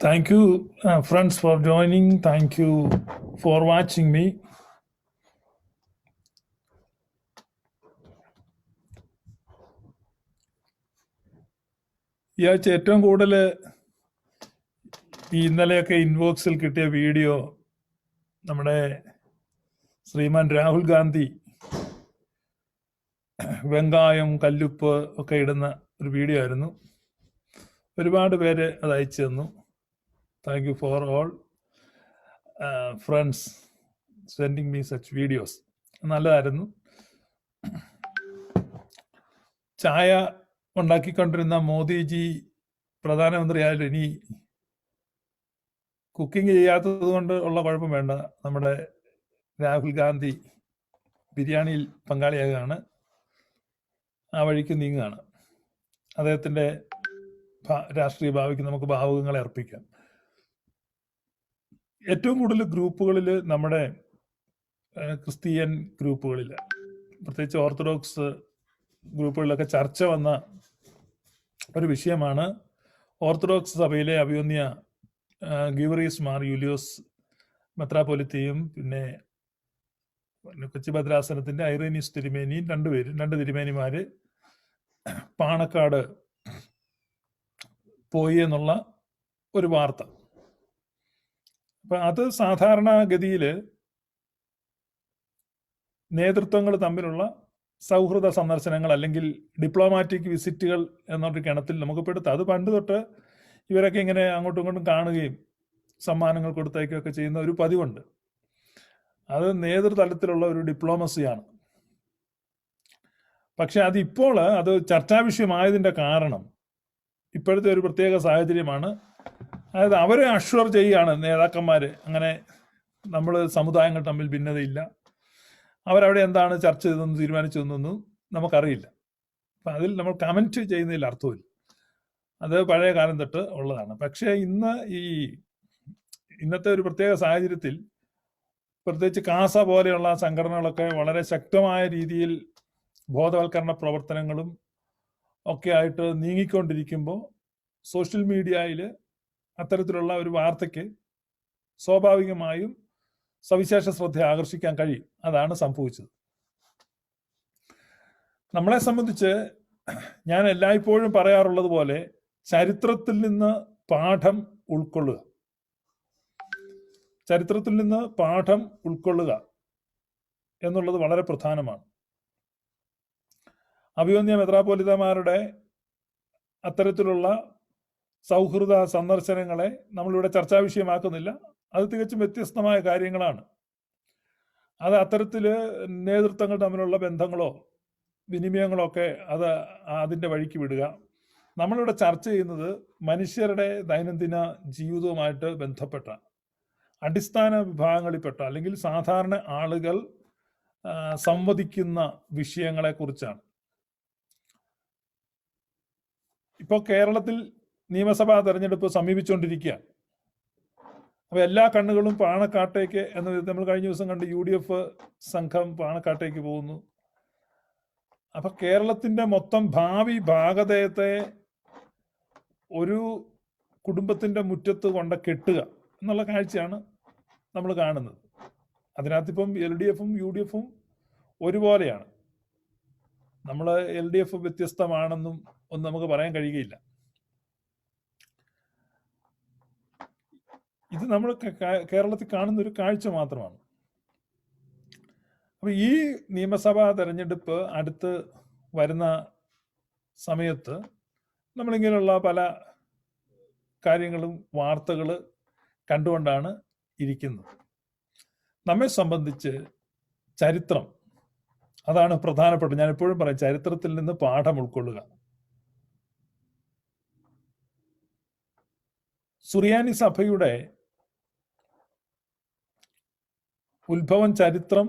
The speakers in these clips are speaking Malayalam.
Thank you, friends, for joining. Thank you for watching me. ഈ ആഴ്ച ഏറ്റവും കൂടുതൽ ഇന്നലെയൊക്കെ ഇൻബോക്സിൽ കിട്ടിയ വീഡിയോ നമ്മുടെ ശ്രീമാൻ രാഹുൽ ഗാന്ധി വെങ്കായം കല്ലുപ്പ് ഒക്കെ ഇടുന്ന ഒരു വീഡിയോ ആയിരുന്നു. ഒരുപാട് പേര് അത് അയച്ചു തന്നു. Thank you for all friends sending me such videos. നല്ലതായിരുന്നു. ചായ ഉണ്ടാക്കിക്കൊണ്ടിരുന്ന മോദിജി പ്രധാനമന്ത്രിയായാലും ഇനി കുക്കിംഗ് ചെയ്യാത്തത് കൊണ്ട് ഉള്ള കുഴപ്പം വേണ്ട. നമ്മുടെ രാഹുൽ ഗാന്ധി ബിരിയാണിയിൽ പങ്കാളിയാകുകയാണ്, ആ വഴിക്ക് നീങ്ങുകയാണ്. അദ്ദേഹത്തിൻ്റെ രാഷ്ട്രീയ ഭാവിക്ക് നമുക്ക് ഭാവുകങ്ങളെ അർപ്പിക്കാം. ഏറ്റവും കൂടുതൽ ഗ്രൂപ്പുകളിൽ നമ്മുടെ ക്രിസ്ത്യൻ ഗ്രൂപ്പുകളിൽ, പ്രത്യേകിച്ച് ഓർത്തഡോക്സ് ഗ്രൂപ്പുകളിലൊക്കെ ചർച്ച വന്ന ഒരു വിഷയമാണ് ഓർത്തഡോക്സ് സഭയിലെ അഭിവന്യ ഗീവറീസ് മാർ യൂലിയോസ് മെത്രാപ്പൊലിത്തയും പിന്നെ കൊച്ചി ഭദ്രാസനത്തിന്റെ ഐറേനിയസ് തിരുമേനിയും രണ്ട് തിരുമേനിമാര് പാണക്കാട് പോയി എന്നുള്ള ഒരു വാർത്ത. അപ്പൊ അത് സാധാരണഗതിയിൽ നേതൃത്വങ്ങൾ തമ്മിലുള്ള സൗഹൃദ സന്ദർശനങ്ങൾ അല്ലെങ്കിൽ ഡിപ്ലോമാറ്റിക് വിസിറ്റുകൾ എന്നൊരു ഗണത്തിൽ നമുക്ക് പെടുത്താം. അത് പണ്ട് തൊട്ട് ഇവരൊക്കെ ഇങ്ങനെ അങ്ങോട്ടും ഇങ്ങോട്ടും കാണുകയും സമ്മാനങ്ങൾ കൊടുത്തേക്കൊക്കെ ചെയ്യുന്ന ഒരു പതിവുണ്ട്. അത് നേതൃതലത്തിലുള്ള ഒരു ഡിപ്ലോമസിയാണ്. പക്ഷെ അതിപ്പോൾ അത് ചർച്ചാ വിഷയമായതിൻ്റെ കാരണം ഇപ്പോഴത്തെ ഒരു പ്രത്യേക സാഹചര്യമാണ്. അതായത് അവരെ അഷ്വർ ചെയ്യുകയാണ് നേതാക്കന്മാർ, അങ്ങനെ നമ്മൾ സമുദായങ്ങൾ തമ്മിൽ ഭിന്നതയില്ല, അവരവിടെ എന്താണ് ചർച്ച ചെയ്തതെന്ന് തീരുമാനിച്ചതെന്നൊന്നും നമുക്കറിയില്ല. അപ്പം അതിൽ നമ്മൾ കമൻറ്റ് ചെയ്യുന്നതിൽ അർത്ഥമില്ല. അത് പഴയ കാലം തൊട്ട് ഉള്ളതാണ്. പക്ഷേ ഇന്നത്തെ ഒരു പ്രത്യേക സാഹചര്യത്തിൽ പ്രത്യേകിച്ച് കാസ പോലെയുള്ള സംഘടനകളൊക്കെ വളരെ ശക്തമായ രീതിയിൽ ബോധവൽക്കരണ പ്രവർത്തനങ്ങളും ഒക്കെ ആയിട്ട് നീങ്ങിക്കൊണ്ടിരിക്കുമ്പോൾ സോഷ്യൽ മീഡിയയിൽ അത്തരത്തിലുള്ള ഒരു വാർത്തയ്ക്ക് സ്വാഭാവികമായും സവിശേഷ ശ്രദ്ധ ആകർഷിക്കാൻ കഴിയും. അതാണ് സംഭവിച്ചത്. നമ്മളെ സംബന്ധിച്ച് ഞാൻ എല്ലായ്പ്പോഴും പറയാറുള്ളത് പോലെ ചരിത്രത്തിൽ നിന്ന് പാഠം ഉൾക്കൊള്ളുക, ചരിത്രത്തിൽ നിന്ന് പാഠം ഉൾക്കൊള്ളുക എന്നുള്ളത് വളരെ പ്രധാനമാണ്. അഭിവന്യ മെത്രാപ്പൊലിത്തമാരുടെ അത്തരത്തിലുള്ള സൗഹൃദ സന്ദർശനങ്ങളെ നമ്മളിവിടെ ചർച്ചാ വിഷയമാക്കുന്നില്ല. അത് തികച്ചും വ്യത്യസ്തമായ കാര്യങ്ങളാണ്. അത് അത്തരത്തിൽ നേതൃത്വങ്ങൾ തമ്മിലുള്ള ബന്ധങ്ങളോ വിനിമയങ്ങളോ ഒക്കെ അത് അതിൻ്റെ വഴിക്ക് വിടുക. നമ്മളിവിടെ ചർച്ച ചെയ്യുന്നത് മനുഷ്യരുടെ ദൈനംദിന ജീവിതവുമായിട്ട് ബന്ധപ്പെട്ട അടിസ്ഥാന വിഭാഗങ്ങളിൽപ്പെട്ട അല്ലെങ്കിൽ സാധാരണ ആളുകൾ സംവദിക്കുന്ന വിഷയങ്ങളെക്കുറിച്ചാണ്. ഇപ്പോൾ കേരളത്തിൽ നിയമസഭാ തെരഞ്ഞെടുപ്പ് സമീപിച്ചുകൊണ്ടിരിക്കുകയാണ്. അപ്പോൾ എല്ലാ കണ്ണുകളും പാണക്കാട്ടേക്ക് എന്ന് നമ്മൾ കഴിഞ്ഞ ദിവസം കണ്ട് UDF സംഘം പാണക്കാട്ടേക്ക് പോകുന്നു. അപ്പൊ കേരളത്തിന്റെ മൊത്തം ഭാവി ഭാഗതയത്തെ ഒരു കുടുംബത്തിന്റെ മുറ്റത്ത് കൊണ്ട് കെട്ടുക എന്നുള്ള കാഴ്ചയാണ് നമ്മൾ കാണുന്നത്. അതിനകത്തിപ്പം LDFും UDFും ഒരുപോലെയാണ്. നമ്മൾ LDF വ്യത്യസ്തമാണെന്നും ഒന്നും നമുക്ക് പറയാൻ കഴിയുകയില്ല. ഇത് നമ്മൾ കേരളത്തിൽ കാണുന്ന ഒരു കാഴ്ച മാത്രമാണ്. അപ്പൊ ഈ നിയമസഭാ തെരഞ്ഞെടുപ്പ് അടുത്ത് വരുന്ന സമയത്ത് നമ്മളിങ്ങനെയുള്ള പല കാര്യങ്ങളും വാർത്തകൾ കണ്ടുകൊണ്ടാണ് ഇരിക്കുന്നത്. നമ്മെ സംബന്ധിച്ച് ചരിത്രം അതാണ് പ്രധാനപ്പെട്ട. ഞാൻ എപ്പോഴും പറയും, ചരിത്രത്തിൽ നിന്ന് പാഠം ഉൾക്കൊള്ളുക. സുറിയാനി സഭയുടെ ഉത്ഭവം, ചരിത്രം,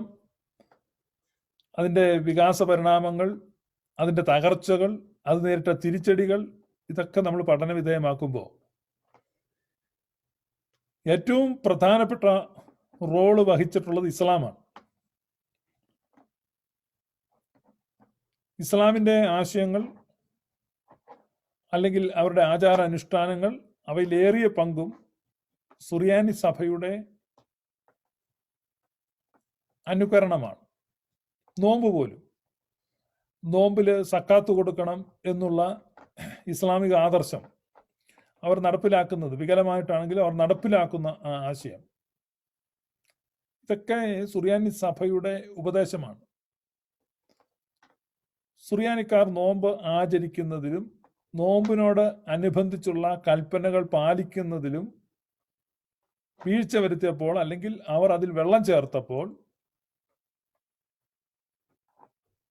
അതിൻ്റെ വികാസ പരിണാമങ്ങൾ, അതിൻ്റെ തകർച്ചകൾ, അത് നേരിട്ട തിരിച്ചടികൾ, ഇതൊക്കെ നമ്മൾ പഠന വിധേയമാക്കുമ്പോൾ ഏറ്റവും പ്രധാനപ്പെട്ട റോള് വഹിച്ചിട്ടുള്ളത് ഇസ്ലാമാണ്. ഇസ്ലാമിൻ്റെ ആശയങ്ങൾ അല്ലെങ്കിൽ അവരുടെ ആചാര അനുഷ്ഠാനങ്ങൾ, അവയിലേറിയ പങ്കും സുറിയാനി സഭയുടെ അനുകരണമാണ്. നോമ്പ് പോലും, നോമ്പിൽ സക്കാത്ത് കൊടുക്കണം എന്നുള്ള ഇസ്ലാമിക ആദർശം അവർ നടപ്പിലാക്കുന്നത്, വികലമായിട്ടാണെങ്കിലും അവർ നടപ്പിലാക്കുന്ന ആശയം, ഇതൊക്കെ സുറിയാനി സഭയുടെ ഉപദേശമാണ്. സുറിയാനിക്കാർ നോമ്പ് ആചരിക്കുന്നതിലും നോമ്പിനോട് അനുബന്ധിച്ചുള്ള കൽപ്പനകൾ പാലിക്കുന്നതിലും വീഴ്ച വരുത്തിയപ്പോൾ, അല്ലെങ്കിൽ അവർ അതിൽ വെള്ളം ചേർത്തപ്പോൾ,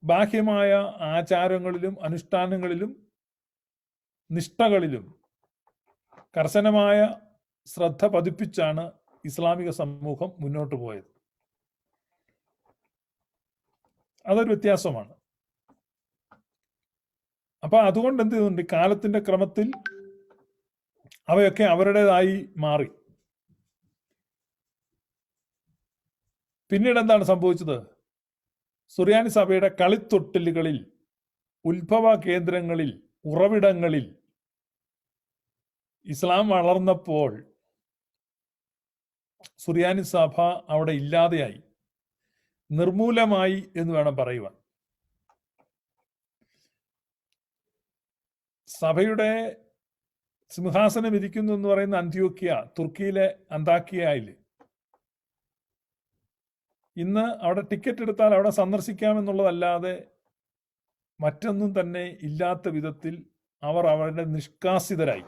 ബാഹ്യമായ ആചാരങ്ങളിലും അനുഷ്ഠാനങ്ങളിലും നിഷ്ഠകളിലും കർശനമായ ശ്രദ്ധ പതിപ്പിച്ചാണ് ഇസ്ലാമിക സമൂഹം മുന്നോട്ട് പോയത്. അതൊരു വ്യത്യാസമാണ്. അപ്പൊ അതുകൊണ്ട് എന്ത് ചെയ്യുന്നുണ്ട്, കാലത്തിന്റെ ക്രമത്തിൽ അവയൊക്കെ അവരുടേതായി മാറി. പിന്നീട് എന്താണ് സംഭവിച്ചത്? സുറിയാനി സഭയുടെ കളിത്തൊട്ടിലുകളിൽ, ഉത്ഭവ കേന്ദ്രങ്ങളിൽ, ഉറവിടങ്ങളിൽ ഇസ്ലാം വളർന്നപ്പോൾ സുറിയാനി സഭ അവിടെ ഇല്ലാതെയായി, നിർമൂലമായി എന്ന് വേണം പറയുവാൻ. സഭയുടെ സിംഹാസനം ഇരിക്കുന്നു എന്ന് പറയുന്ന അന്ത്യോക്യ, തുർക്കിയിലെ അന്താക്കിയയിൽ ഇന്ന് അവിടെ ടിക്കറ്റ് എടുത്താൽ അവിടെ സന്ദർശിക്കാമെന്നുള്ളതല്ലാതെ മറ്റൊന്നും തന്നെ ഇല്ലാത്ത വിധത്തിൽ അവർ അവരുടെ നിഷ്കാസിതരായി.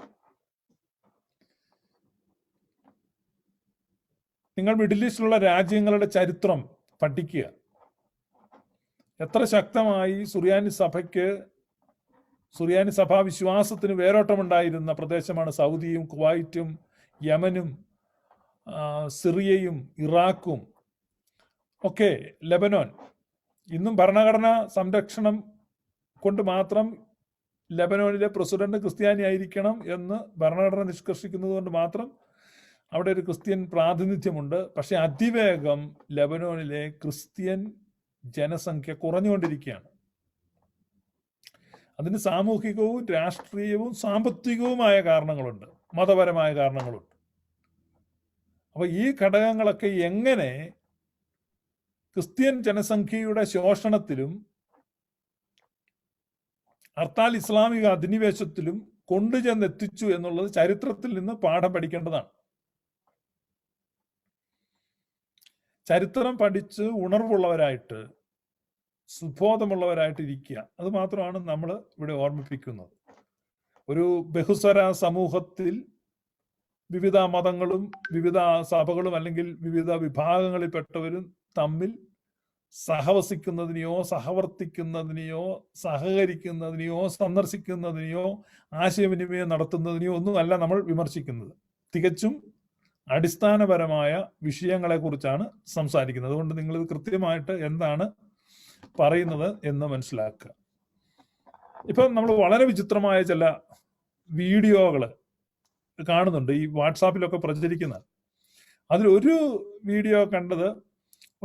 നിങ്ങൾ മിഡിൽ ഈസ്റ്റിലുള്ള രാജ്യങ്ങളുടെ ചരിത്രം പഠിക്കുക. എത്ര ശക്തമായി സുറിയാനി സഭാ വിശ്വാസത്തിന് വേരോട്ടമുണ്ടായിരുന്ന പ്രദേശമാണ് സൗദിയും കുവൈറ്റും യമനും സിറിയയും ഇറാഖും ഒക്കെ, ലെബനോൻ. ഇന്നും ഭരണഘടനാ സംരക്ഷണം കൊണ്ട് മാത്രം ലെബനോനിലെ പ്രസിഡന്റ് ക്രിസ്ത്യാനി ആയിരിക്കണം എന്ന് ഭരണഘടന നിഷ്കർഷിക്കുന്നത് കൊണ്ട് മാത്രം അവിടെ ഒരു ക്രിസ്ത്യൻ പ്രാതിനിധ്യമുണ്ട്. പക്ഷെ അതിവേഗം ലെബനോനിലെ ക്രിസ്ത്യൻ ജനസംഖ്യ കുറഞ്ഞുകൊണ്ടിരിക്കുകയാണ്. അതിന് സാമൂഹികവും രാഷ്ട്രീയവും സാമ്പത്തികവുമായ കാരണങ്ങളുണ്ട്, മതപരമായ കാരണങ്ങളുണ്ട്. അപ്പൊ ഈ ഘടകങ്ങളൊക്കെ എങ്ങനെ ക്രിസ്ത്യൻ ജനസംഖ്യയുടെ ശോഷണത്തിലും ഹർത്താൽ ഇസ്ലാമിക അധിനിവേശത്തിലും കൊണ്ടുചെന്നെത്തിച്ചു എന്നുള്ളത് ചരിത്രത്തിൽ നിന്ന് പാഠം പഠിക്കേണ്ടതാണ്. ചരിത്രം പഠിച്ച് ഉണർവുള്ളവരായിട്ട്, സുബോധമുള്ളവരായിട്ട് ഇരിക്കുക. അത് മാത്രമാണ് നമ്മൾ ഇവിടെ ഓർമ്മിപ്പിക്കുന്നത്. ഒരു ബഹുസ്വര സമൂഹത്തിൽ വിവിധ മതങ്ങളും വിവിധ സഭകളും അല്ലെങ്കിൽ വിവിധ വിഭാഗങ്ങളിൽപ്പെട്ടവരും തമ്മിൽ സഹവസിക്കുന്നതിനെയോ സഹവർത്തിക്കുന്നതിനെയോ സഹകരിക്കുന്നതിനെയോ സന്ദർശിക്കുന്നതിനെയോ ആശയവിനിമയം നടത്തുന്നതിനെയോ ഒന്നുമല്ല നമ്മൾ വിമർശിക്കുന്നത്. തികച്ചും അടിസ്ഥാനപരമായ വിഷയങ്ങളെ കുറിച്ചാണ് സംസാരിക്കുന്നത്. അതുകൊണ്ട് നിങ്ങൾ ഇത് കൃത്യമായിട്ട് എന്താണ് പറയുന്നത് എന്ന് മനസ്സിലാക്കുക. ഇപ്പം നമ്മൾ വളരെ വിചിത്രമായ ചില വീഡിയോകൾ കാണുന്നുണ്ട്, ഈ വാട്സാപ്പിലൊക്കെ പ്രചരിക്കുന്നത്. അതിലൊരു വീഡിയോ കണ്ടത്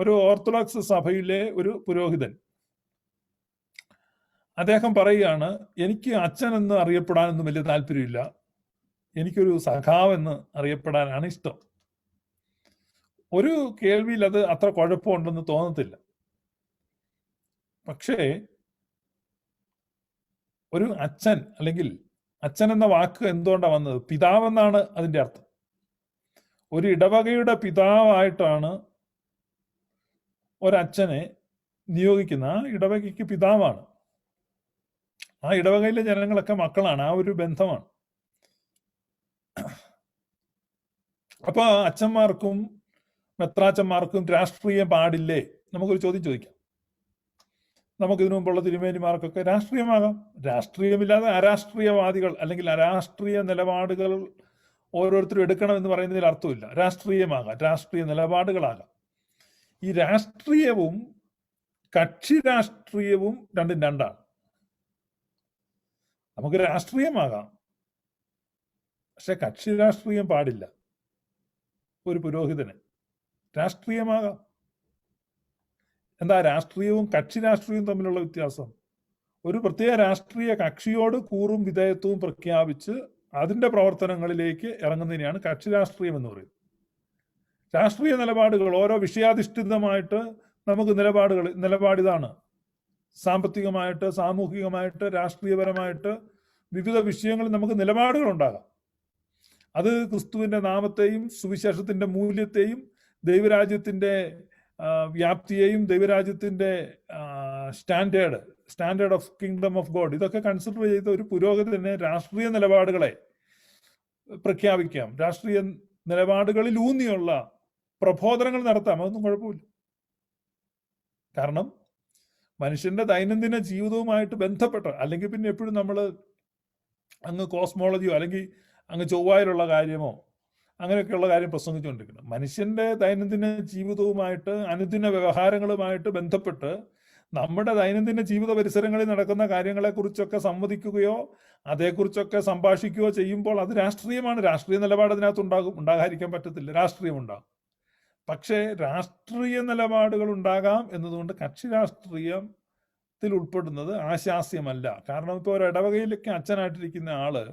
ഒരു ഓർത്തഡോക്സ് സഭയിലെ ഒരു പുരോഹിതൻ. അദ്ദേഹം പറയുകയാണ്, എനിക്ക് അച്ഛൻ എന്ന് അറിയപ്പെടാനൊന്നും വലിയ താല്പര്യമില്ല, എനിക്കൊരു സഖാവെന്ന് അറിയപ്പെടാനാണ് ഇഷ്ടം. ഒരു കേൾവിയിൽ അത് അത്ര കുഴപ്പമുണ്ടെന്ന് തോന്നത്തില്ല. പക്ഷേ ഒരു അച്ഛൻ, അല്ലെങ്കിൽ അച്ഛൻ എന്ന വാക്ക് എന്തുകൊണ്ടാണ് വന്നത്? പിതാവെന്നാണ് അതിൻ്റെ അർത്ഥം. ഒരു ഇടവകയുടെ പിതാവായിട്ടാണ് ഒരച്ഛനെ നിയോഗിക്കുന്ന. ആ ഇടവകയ്ക്ക് പിതാവാണ്. ആ ഇടവകയിലെ ജനങ്ങളൊക്കെ മക്കളാണ്. ആ ഒരു ബന്ധമാണ്. അപ്പൊ അച്ഛന്മാർക്കും മെത്രാച്ചന്മാർക്കും രാഷ്ട്രീയം പാടില്ലേ? നമുക്കൊരു ചോദ്യം ചോദിക്കാം. നമുക്കിതിനു മുമ്പുള്ള തിരുമേനിമാർക്കൊക്കെ രാഷ്ട്രീയമാകാം. രാഷ്ട്രീയമില്ലാതെ അരാഷ്ട്രീയവാദികൾ അല്ലെങ്കിൽ അരാഷ്ട്രീയ നിലപാടുകൾ ഓരോരുത്തരും എടുക്കണം എന്ന് പറയുന്നതിൽ അർത്ഥമില്ല. രാഷ്ട്രീയമാകാം, രാഷ്ട്രീയ നിലപാടുകളാകാം. ഈ രാഷ്ട്രീയവും കക്ഷി രാഷ്ട്രീയവും രണ്ടും രണ്ടാണ്. നമുക്ക് രാഷ്ട്രീയമാകാം, പക്ഷെ കക്ഷി രാഷ്ട്രീയം പാടില്ല. ഒരു പുരോഹിതന് രാഷ്ട്രീയമാകാം. എന്താ രാഷ്ട്രീയവും കക്ഷി രാഷ്ട്രീയവും തമ്മിലുള്ള വ്യത്യാസം? ഒരു പ്രത്യേക രാഷ്ട്രീയ കക്ഷിയോട് കൂറും വിധേയത്വവും പ്രഖ്യാപിച്ച് അതിൻ്റെ പ്രവർത്തനങ്ങളിലേക്ക് ഇറങ്ങുന്നതിനെയാണ് കക്ഷി രാഷ്ട്രീയം എന്ന് പറയുന്നത്. രാഷ്ട്രീയ നിലപാടുകൾ ഓരോ വിഷയാധിഷ്ഠിതമായിട്ട് നമുക്ക് നിലപാടിതാണ്. സാമ്പത്തികമായിട്ട്, സാമൂഹികമായിട്ട്, രാഷ്ട്രീയപരമായിട്ട് വിവിധ വിഷയങ്ങളിൽ നമുക്ക് നിലപാടുകളുണ്ടാകാം. അത് ക്രിസ്തുവിൻ്റെ നാമത്തെയും സുവിശേഷത്തിൻ്റെ മൂല്യത്തെയും ദൈവരാജ്യത്തിൻ്റെ വ്യാപ്തിയെയും ദൈവരാജ്യത്തിൻ്റെ standard of kingdom of God ഇതൊക്കെ കൺസിഡർ ചെയ്ത ഒരു പുരോഹിതന് രാഷ്ട്രീയ നിലപാടുകളെ പ്രഖ്യാപിക്കാം. രാഷ്ട്രീയ നിലപാടുകളിൽ ഊന്നിയുള്ള പ്രബോധനങ്ങൾ നടത്താം. അതൊന്നും കുഴപ്പമില്ല. കാരണം മനുഷ്യന്റെ ദൈനംദിന ജീവിതവുമായിട്ട് ബന്ധപ്പെട്ട, അല്ലെങ്കിൽ പിന്നെ എപ്പോഴും നമ്മൾ അങ്ങ് കോസ്മോളജിയോ അല്ലെങ്കിൽ അങ്ങ് ചൊവ്വായിലുള്ള കാര്യമോ അങ്ങനെയൊക്കെയുള്ള കാര്യം പ്രസംഗിച്ചുകൊണ്ടിരിക്കണം. മനുഷ്യന്റെ ദൈനംദിന ജീവിതവുമായിട്ട്, അനുദിന വ്യവഹാരങ്ങളുമായിട്ട് ബന്ധപ്പെട്ട് നമ്മുടെ ദൈനംദിന ജീവിത പരിസരങ്ങളിൽ നടക്കുന്ന കാര്യങ്ങളെക്കുറിച്ചൊക്കെ സംവദിക്കുകയോ അതേക്കുറിച്ചൊക്കെ സംഭാഷിക്കുകയോ ചെയ്യുമ്പോൾ അത് രാഷ്ട്രീയമാണ്. രാഷ്ട്രീയ നിലപാട് അതിനകത്ത് ഉണ്ടാകാതിരിക്കാൻ പറ്റത്തില്ല. രാഷ്ട്രീയം ഉണ്ടാകും. പക്ഷേ രാഷ്ട്രീയ നിലപാടുകൾ ഉണ്ടാകാം എന്നതുകൊണ്ട് കക്ഷി രാഷ്ട്രീയത്തിൽ ഉൾപ്പെടുന്നത് ആശാസ്യമല്ല. കാരണം ഇപ്പോൾ ഒരു ഇടവകയിലൊക്കെ അച്ഛനായിട്ടിരിക്കുന്ന ആള്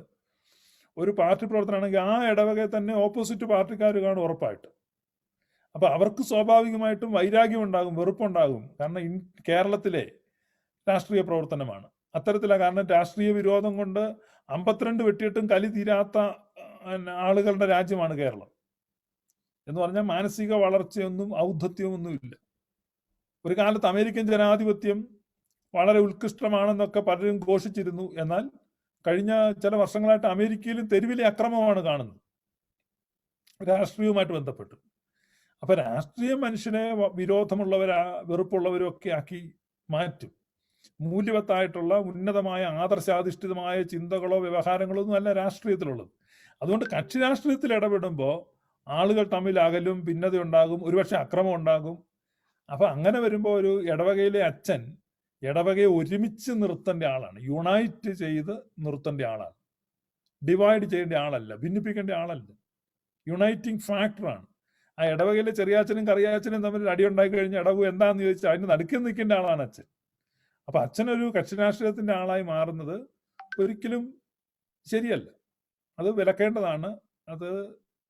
ഒരു പാർട്ടി പ്രവർത്തനമാണെങ്കിൽ ആ ഇടവകയിൽ തന്നെ ഓപ്പോസിറ്റ് പാർട്ടിക്കാർ കാണും ഉറപ്പായിട്ട്. അപ്പൊ അവർക്ക് സ്വാഭാവികമായിട്ടും വൈരാഗ്യം ഉണ്ടാകും, വെറുപ്പുണ്ടാകും. കാരണം കേരളത്തിലെ രാഷ്ട്രീയ പ്രവർത്തനമാണ് അത്തരത്തിലാണ്. കാരണം രാഷ്ട്രീയ വിരോധം കൊണ്ട് 52 വെട്ടിയിട്ടും കലി തീരാത്ത ആളുകളുടെ രാജ്യമാണ് കേരളം. എന്ന് പറഞ്ഞാൽ മാനസിക വളർച്ചയൊന്നും ഔദ്ധത്യമൊന്നും ഇല്ല. ഒരു കാലത്ത് അമേരിക്കൻ ജനാധിപത്യം വളരെ ഉത്കൃഷ്ടമാണെന്നൊക്കെ പലരും ഘോഷിച്ചിരുന്നു. എന്നാൽ കഴിഞ്ഞ ചില വർഷങ്ങളായിട്ട് അമേരിക്കയിലും തെരുവിലെ അക്രമമാണ് കാണുന്നത് രാഷ്ട്രീയവുമായിട്ട് ബന്ധപ്പെട്ട്. അപ്പൊ രാഷ്ട്രീയം മനുഷ്യനെ വെറുപ്പുള്ളവരും ഒക്കെ ആക്കി മാറ്റും. മൂല്യവത്തായിട്ടുള്ള ഉന്നതമായ ആദർശാധിഷ്ഠിതമായ ചിന്തകളോ വ്യവഹാരങ്ങളോ ഒന്നും അല്ല രാഷ്ട്രീയത്തിലുള്ളത്. അതുകൊണ്ട് കക്ഷി രാഷ്ട്രീയത്തിൽ ഇടപെടുമ്പോൾ ആളുകൾ തമ്മിൽ അകലും, ഭിന്നത ഉണ്ടാകും, ഒരുപക്ഷെ അക്രമം ഉണ്ടാകും. അപ്പൊ അങ്ങനെ വരുമ്പോൾ ഒരു ഇടവകയിലെ അച്ഛൻ ഇടവകയെ ഒരുമിച്ച് നിർത്തേണ്ട ആളാണ്, യുണൈറ്റ് ചെയ്ത് നിർത്തേണ്ട ആളാണ്, ഡിവൈഡ് ചെയ്യേണ്ട ആളല്ല, ഭിന്നിപ്പിക്കേണ്ട ആളല്ല. യുണൈറ്റിംഗ് ഫാക്ടറാണ്. ആ ഇടവകയിലെ ചെറിയാച്ചനും കറിയാച്ചനും തമ്മിൽ അടിയുണ്ടാക്കി കഴിഞ്ഞാൽ ഇടവക എന്താണെന്ന് ചോദിച്ചാൽ അതിന് നടുക്കിൽ നിൽക്കേണ്ട ആളാണ് അച്ഛൻ. അപ്പൊ അച്ഛനൊരു കക്ഷി രാഷ്ട്രീയത്തിന്റെ ആളായി മാറുന്നത് ഒരിക്കലും ശരിയല്ല. അത് വിലക്കേണ്ടതാണ്, അത്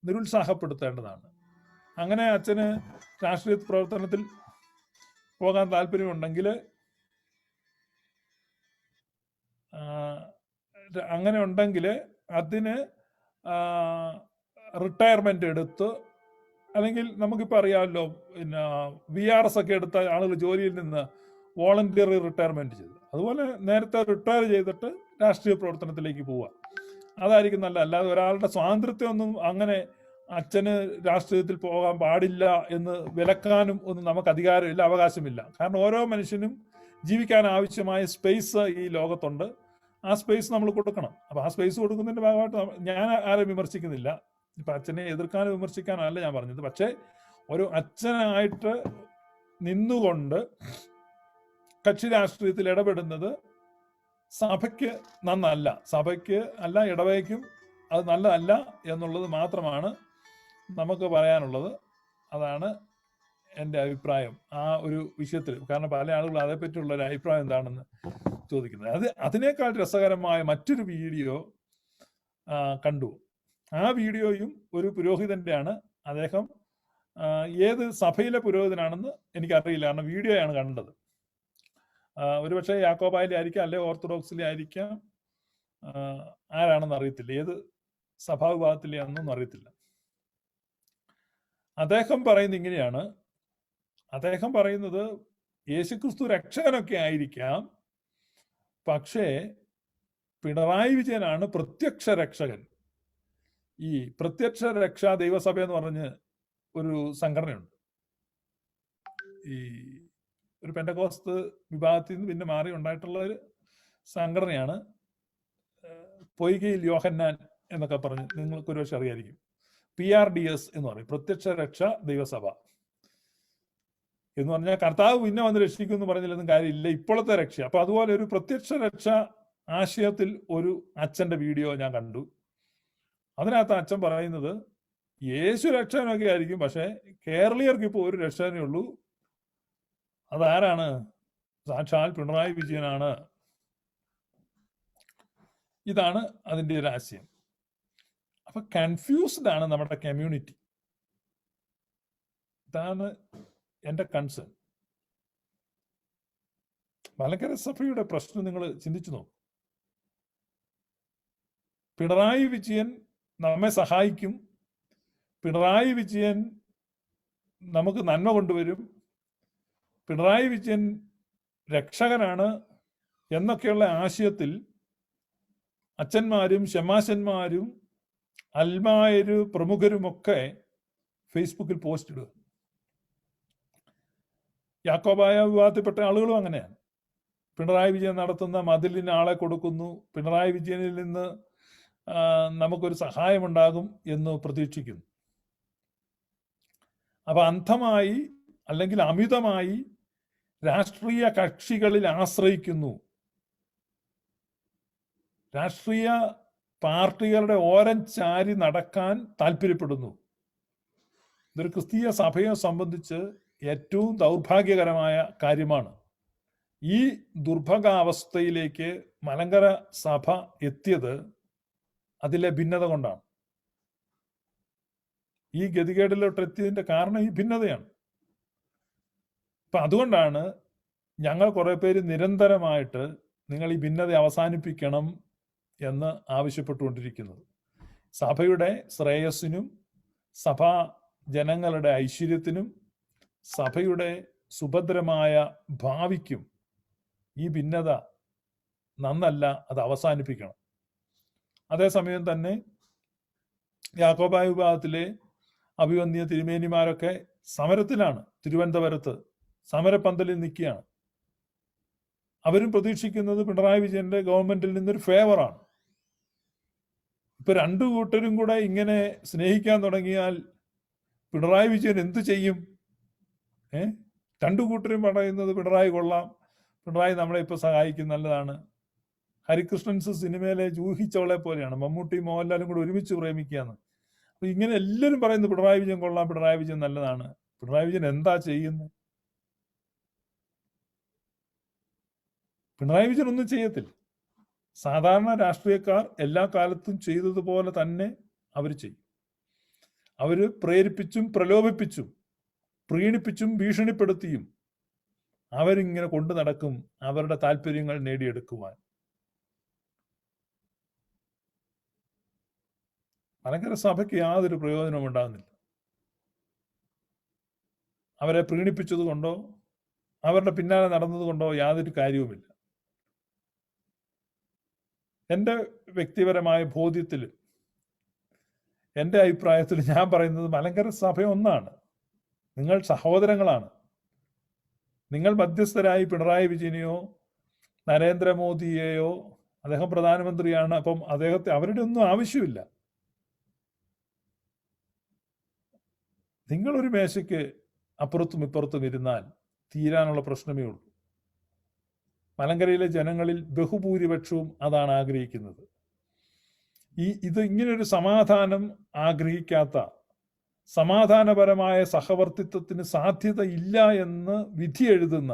നിരുത്സാഹപ്പെടുത്തേണ്ടതാണ്. അങ്ങനെ അച്ഛന് രാഷ്ട്രീയ പ്രവർത്തനത്തിൽ പോകാൻ താല്പര്യമുണ്ടെങ്കിൽ അതിന് റിട്ടയർമെന്റ് എടുത്ത്, അല്ലെങ്കിൽ നമുക്കിപ്പോൾ അറിയാമല്ലോ, പിന്നെ VRS ഒക്കെ എടുത്ത ആളുകൾ ജോലിയിൽ നിന്ന് വോളണ്ടിയറി റിട്ടയർമെന്റ് ചെയ്തു. അതുപോലെ നേരത്തെ റിട്ടയർ ചെയ്തിട്ട് രാഷ്ട്രീയ പ്രവർത്തനത്തിലേക്ക് പോവുക, അതായിരിക്കും നല്ല. അല്ലാതെ ഒരാളുടെ സ്വാതന്ത്ര്യമൊന്നും അങ്ങനെ അച്ഛന് രാഷ്ട്രീയത്തിൽ പോകാൻ പാടില്ല എന്ന് വിലക്കാനും ഒന്നും നമുക്ക് അധികാരമില്ല, അവകാശമില്ല. കാരണം ഓരോ മനുഷ്യനും ജീവിക്കാൻ ആവശ്യമായ സ്പേസ് ഈ ലോകത്തുണ്ട്. ആ സ്പേസ് നമ്മൾ കൊടുക്കണം. അപ്പൊ ആ സ്പേസ് കൊടുക്കുന്നതിന്റെ ഭാഗമായിട്ട് ഞാൻ ആരെയും വിമർശിക്കുന്നില്ല. ഇപ്പൊ അച്ഛനെ എതിർക്കാനോ വിമർശിക്കാനോ അല്ല ഞാൻ പറഞ്ഞത്. പക്ഷെ ഒരു അച്ഛനായിട്ട് നിന്നുകൊണ്ട് കക്ഷി രാഷ്ട്രീയത്തിൽ ഇടപെടുന്നത് സഭയ്ക്ക് നന്നല്ല, സഭയ്ക്ക് അല്ല, ഇടവകയ്ക്കും അത് നല്ലതല്ല എന്നുള്ളത് മാത്രമാണ് നമുക്ക് പറയാനുള്ളത്. അതാണ് എൻ്റെ അഭിപ്രായം ആ ഒരു വിഷയത്തിൽ. കാരണം പല ആളുകൾ അതേപ്പറ്റിയുള്ള ഒരു അഭിപ്രായം എന്താണെന്ന് ചോദിക്കുന്നത്. അതിനേക്കാൾ രസകരമായ മറ്റൊരു വീഡിയോ കണ്ടു. ആ വീഡിയോയും ഒരു പുരോഹിതൻ്റെയാണ്. അദ്ദേഹം ഏത് സഭയിലെ പുരോഹിതനാണെന്ന് എനിക്കറിയില്ല, കാരണം വീഡിയോയാണ് കണ്ടത്. ഒരുപക്ഷെ യാക്കോബായിലെ ആയിരിക്കാം, അല്ലെ ഓർത്തഡോക്സിലെ ആയിരിക്കാം, ആരാണെന്ന് അറിയത്തില്ല, ഏത് സഭാവിഭാഗത്തിലെ ആണെന്നൊന്നും അറിയത്തില്ല. അദ്ദേഹം പറയുന്നത് ഇങ്ങനെയാണ്. അദ്ദേഹം പറയുന്നത് യേശുക്രിസ്തു രക്ഷകനൊക്കെ ആയിരിക്കാം, പക്ഷേ പിണറായി വിജയനാണ് പ്രത്യക്ഷ രക്ഷകൻ. ഈ പ്രത്യക്ഷ രക്ഷാ ദൈവസഭ എന്ന് പറഞ്ഞ് ഒരു സംഘടനയുണ്ട്. ഈ ഒരു പെന്തക്കോസ്ത് വിഭാഗത്തിൽ നിന്ന് പിന്നെ മാറി ഉണ്ടായിട്ടുള്ള ഒരു സംഘടനയാണ്. പൊയ്കയിൽ യോഹന്നാൻ എന്നൊക്കെ പറഞ്ഞ് നിങ്ങൾക്ക് ഒരുപക്ഷെ അറിയായിരിക്കും. PRDS എന്ന് പറയും, പ്രത്യക്ഷ രക്ഷ ദൈവസഭ എന്ന് പറഞ്ഞാൽ കർത്താവ് പിന്നെ വന്ന് രക്ഷിക്കും എന്ന് പറഞ്ഞാലൊന്നും കാര്യമില്ല, ഇപ്പോഴത്തെ രക്ഷ. അപ്പൊ അതുപോലെ ഒരു പ്രത്യക്ഷ രക്ഷ ആശയത്തിൽ ഒരു അച്ഛന്റെ വീഡിയോ ഞാൻ കണ്ടു. അതിനകത്ത് അച്ഛൻ പറയുന്നത് യേശു രക്ഷകനൊക്കെ ആയിരിക്കും, പക്ഷെ കേരളീയർക്ക് ഇപ്പോൾ ഒരു രക്ഷകനേ ഉള്ളൂ. അതാരാണ്? സാക്ഷാൽ പിണറായി വിജയനാണ്. ഇതാണ് അതിൻ്റെ ഒരു ആശയം. അപ്പൊ കൺഫ്യൂസ്ഡ് ആണ് നമ്മുടെ കമ്മ്യൂണിറ്റി. ഇതാണ് എൻ്റെ കൺസേൺ. മലങ്കര സഭയുടെ പ്രശ്നം നിങ്ങൾ ചിന്തിച്ചു നോക്കും. പിണറായി വിജയൻ നമ്മെ സഹായിക്കും, പിണറായി വിജയൻ നമുക്ക് നന്മ കൊണ്ടുവരും, പിണറായി വിജയൻ രക്ഷകനാണ് എന്നൊക്കെയുള്ള ആശയത്തിൽ അച്ഛന്മാരും ഷമാശന്മാരും അൽമായര് പ്രമുഖരുമൊക്കെ ഫേസ്ബുക്കിൽ പോസ്റ്റ് ഇടുക. യാക്കോബായ വിവാദത്തിൽപ്പെട്ട ആളുകളും അങ്ങനെയാണ്. പിണറായി വിജയൻ നടത്തുന്ന മതിലിന് ആളെ കൊടുക്കുന്നു, പിണറായി വിജയനിൽ നിന്ന് നമുക്കൊരു സഹായമുണ്ടാകും എന്ന് പ്രതീക്ഷിക്കുന്നു. അപ്പൊ അന്ധമായി അല്ലെങ്കിൽ അമിതമായി രാഷ്ട്രീയ കക്ഷികളിൽ ആശ്രയിക്കുന്നു, രാഷ്ട്രീയ പാർട്ടികളുടെ ഓരം ചാരി നടക്കാൻ താല്പര്യപ്പെടുന്നു. ഇതൊരു ക്രിസ്തീയ സഭയെ സംബന്ധിച്ച് ഏറ്റവും ദൗർഭാഗ്യകരമായ കാര്യമാണ്. ഈ ദുർഭഗാവസ്ഥയിലേക്ക് മലങ്കര സഭ എത്തിയത് അതിലെ ഭിന്നത കൊണ്ടാണ്. ഈ ഗതികേടിലോട്ട് എത്തിയതിന്റെ കാരണം ഈ ഭിന്നതയാണ്. അപ്പൊ അതുകൊണ്ടാണ് ഞങ്ങൾ കുറെ പേര് നിരന്തരമായിട്ട് നിങ്ങൾ ഈ ഭിന്നത അവസാനിപ്പിക്കണം എന്ന് ആവശ്യപ്പെട്ടുകൊണ്ടിരിക്കുന്നത്. സഭയുടെ ശ്രേയസ്സിനും സഭാ ജനങ്ങളുടെ ഐശ്വര്യത്തിനും സഭയുടെ സുഭദ്രമായ ഭാവിക്കും ഈ ഭിന്നത നന്നല്ല, അത് അവസാനിപ്പിക്കണം. അതേസമയം തന്നെ യാക്കോബായ വിഭാഗത്തിലെ അഭിവന്യ തിരുമേനിമാരൊക്കെ സമരത്തിലാണ്. തിരുവനന്തപുരത്ത് സമരപ്പന്തലിൽ നിൽക്കുകയാണ്. അവരും പ്രതീക്ഷിക്കുന്നത് പിണറായി വിജയന്റെ ഗവൺമെന്റിൽ നിന്നൊരു ഫേവറാണ്. ഇപ്പൊ രണ്ടു കൂട്ടരും കൂടെ ഇങ്ങനെ സ്നേഹിക്കാൻ തുടങ്ങിയാൽ പിണറായി വിജയൻ എന്തു ചെയ്യും? രണ്ടു കൂട്ടരും പറയുന്നത് പിണറായി കൊള്ളാം, പിണറായി നമ്മളെ ഇപ്പൊ സഹായിക്കും, നല്ലതാണ്. ഹരികൃഷ്ണൻസ് സിനിമയിലെ ജൂഹിച്ചവളെ പോലെയാണ്, മമ്മൂട്ടി മോഹൻലാലും കൂടെ ഒരുമിച്ച് പ്രേമിക്കുകയാണ്. അപ്പൊ ഇങ്ങനെ എല്ലാവരും പറയുന്നത് പിണറായി വിജയൻ കൊള്ളാം, പിണറായി വിജയൻ നല്ലതാണ്. പിണറായി വിജയൻ എന്താ ചെയ്യുന്നത്? പിണറായി വിജയൻ ഒന്നും ചെയ്യത്തില്ല. സാധാരണ രാഷ്ട്രീയക്കാർ എല്ലാ കാലത്തും ചെയ്തതുപോലെ തന്നെ അവർ ചെയ്യും. അവര് പ്രേരിപ്പിച്ചും പ്രലോഭിപ്പിച്ചും പ്രീണിപ്പിച്ചും ഭീഷണിപ്പെടുത്തിയും അവരിങ്ങനെ കൊണ്ടു നടക്കും അവരുടെ താല്പര്യങ്ങൾ നേടിയെടുക്കുവാൻ. മലങ്കര സഭയ്ക്ക് യാതൊരു പ്രയോജനവും ഉണ്ടാകുന്നില്ല. അവരെ പ്രീണിപ്പിച്ചത് കൊണ്ടോ അവരുടെ പിന്നാലെ നടന്നത് കൊണ്ടോ യാതൊരു കാര്യവുമില്ല. എൻ്റെ വ്യക്തിപരമായ ബോധ്യത്തിൽ, എൻ്റെ അഭിപ്രായത്തിൽ ഞാൻ പറയുന്നത് മലങ്കര സഭ ഒന്നാണ്. നിങ്ങൾ സഹോദരങ്ങളാണ്. നിങ്ങൾ മധ്യസ്ഥരായി പിണറായി വിജയനെയോ നരേന്ദ്രമോദിയെയോ, അദ്ദേഹം പ്രധാനമന്ത്രിയാണ്, അപ്പം അവരുടെ ഒന്നും ആവശ്യമില്ല. നിങ്ങളൊരു മേശയ്ക്ക് അപ്പുറത്തും ഇപ്പുറത്തും ഇരുന്നാൽ തീരാനുള്ള പ്രശ്നമേ ഉള്ളൂ. മലങ്കരയിലെ ജനങ്ങളിൽ ബഹുഭൂരിപക്ഷവും അതാണ് ആഗ്രഹിക്കുന്നത്. ഇത് ഇങ്ങനൊരു സമാധാനം ആഗ്രഹിക്കാത്ത, സമാധാനപരമായ സഹവർത്തിത്വത്തിന് സാധ്യത ഇല്ല എന്ന് വിധി എഴുതുന്ന,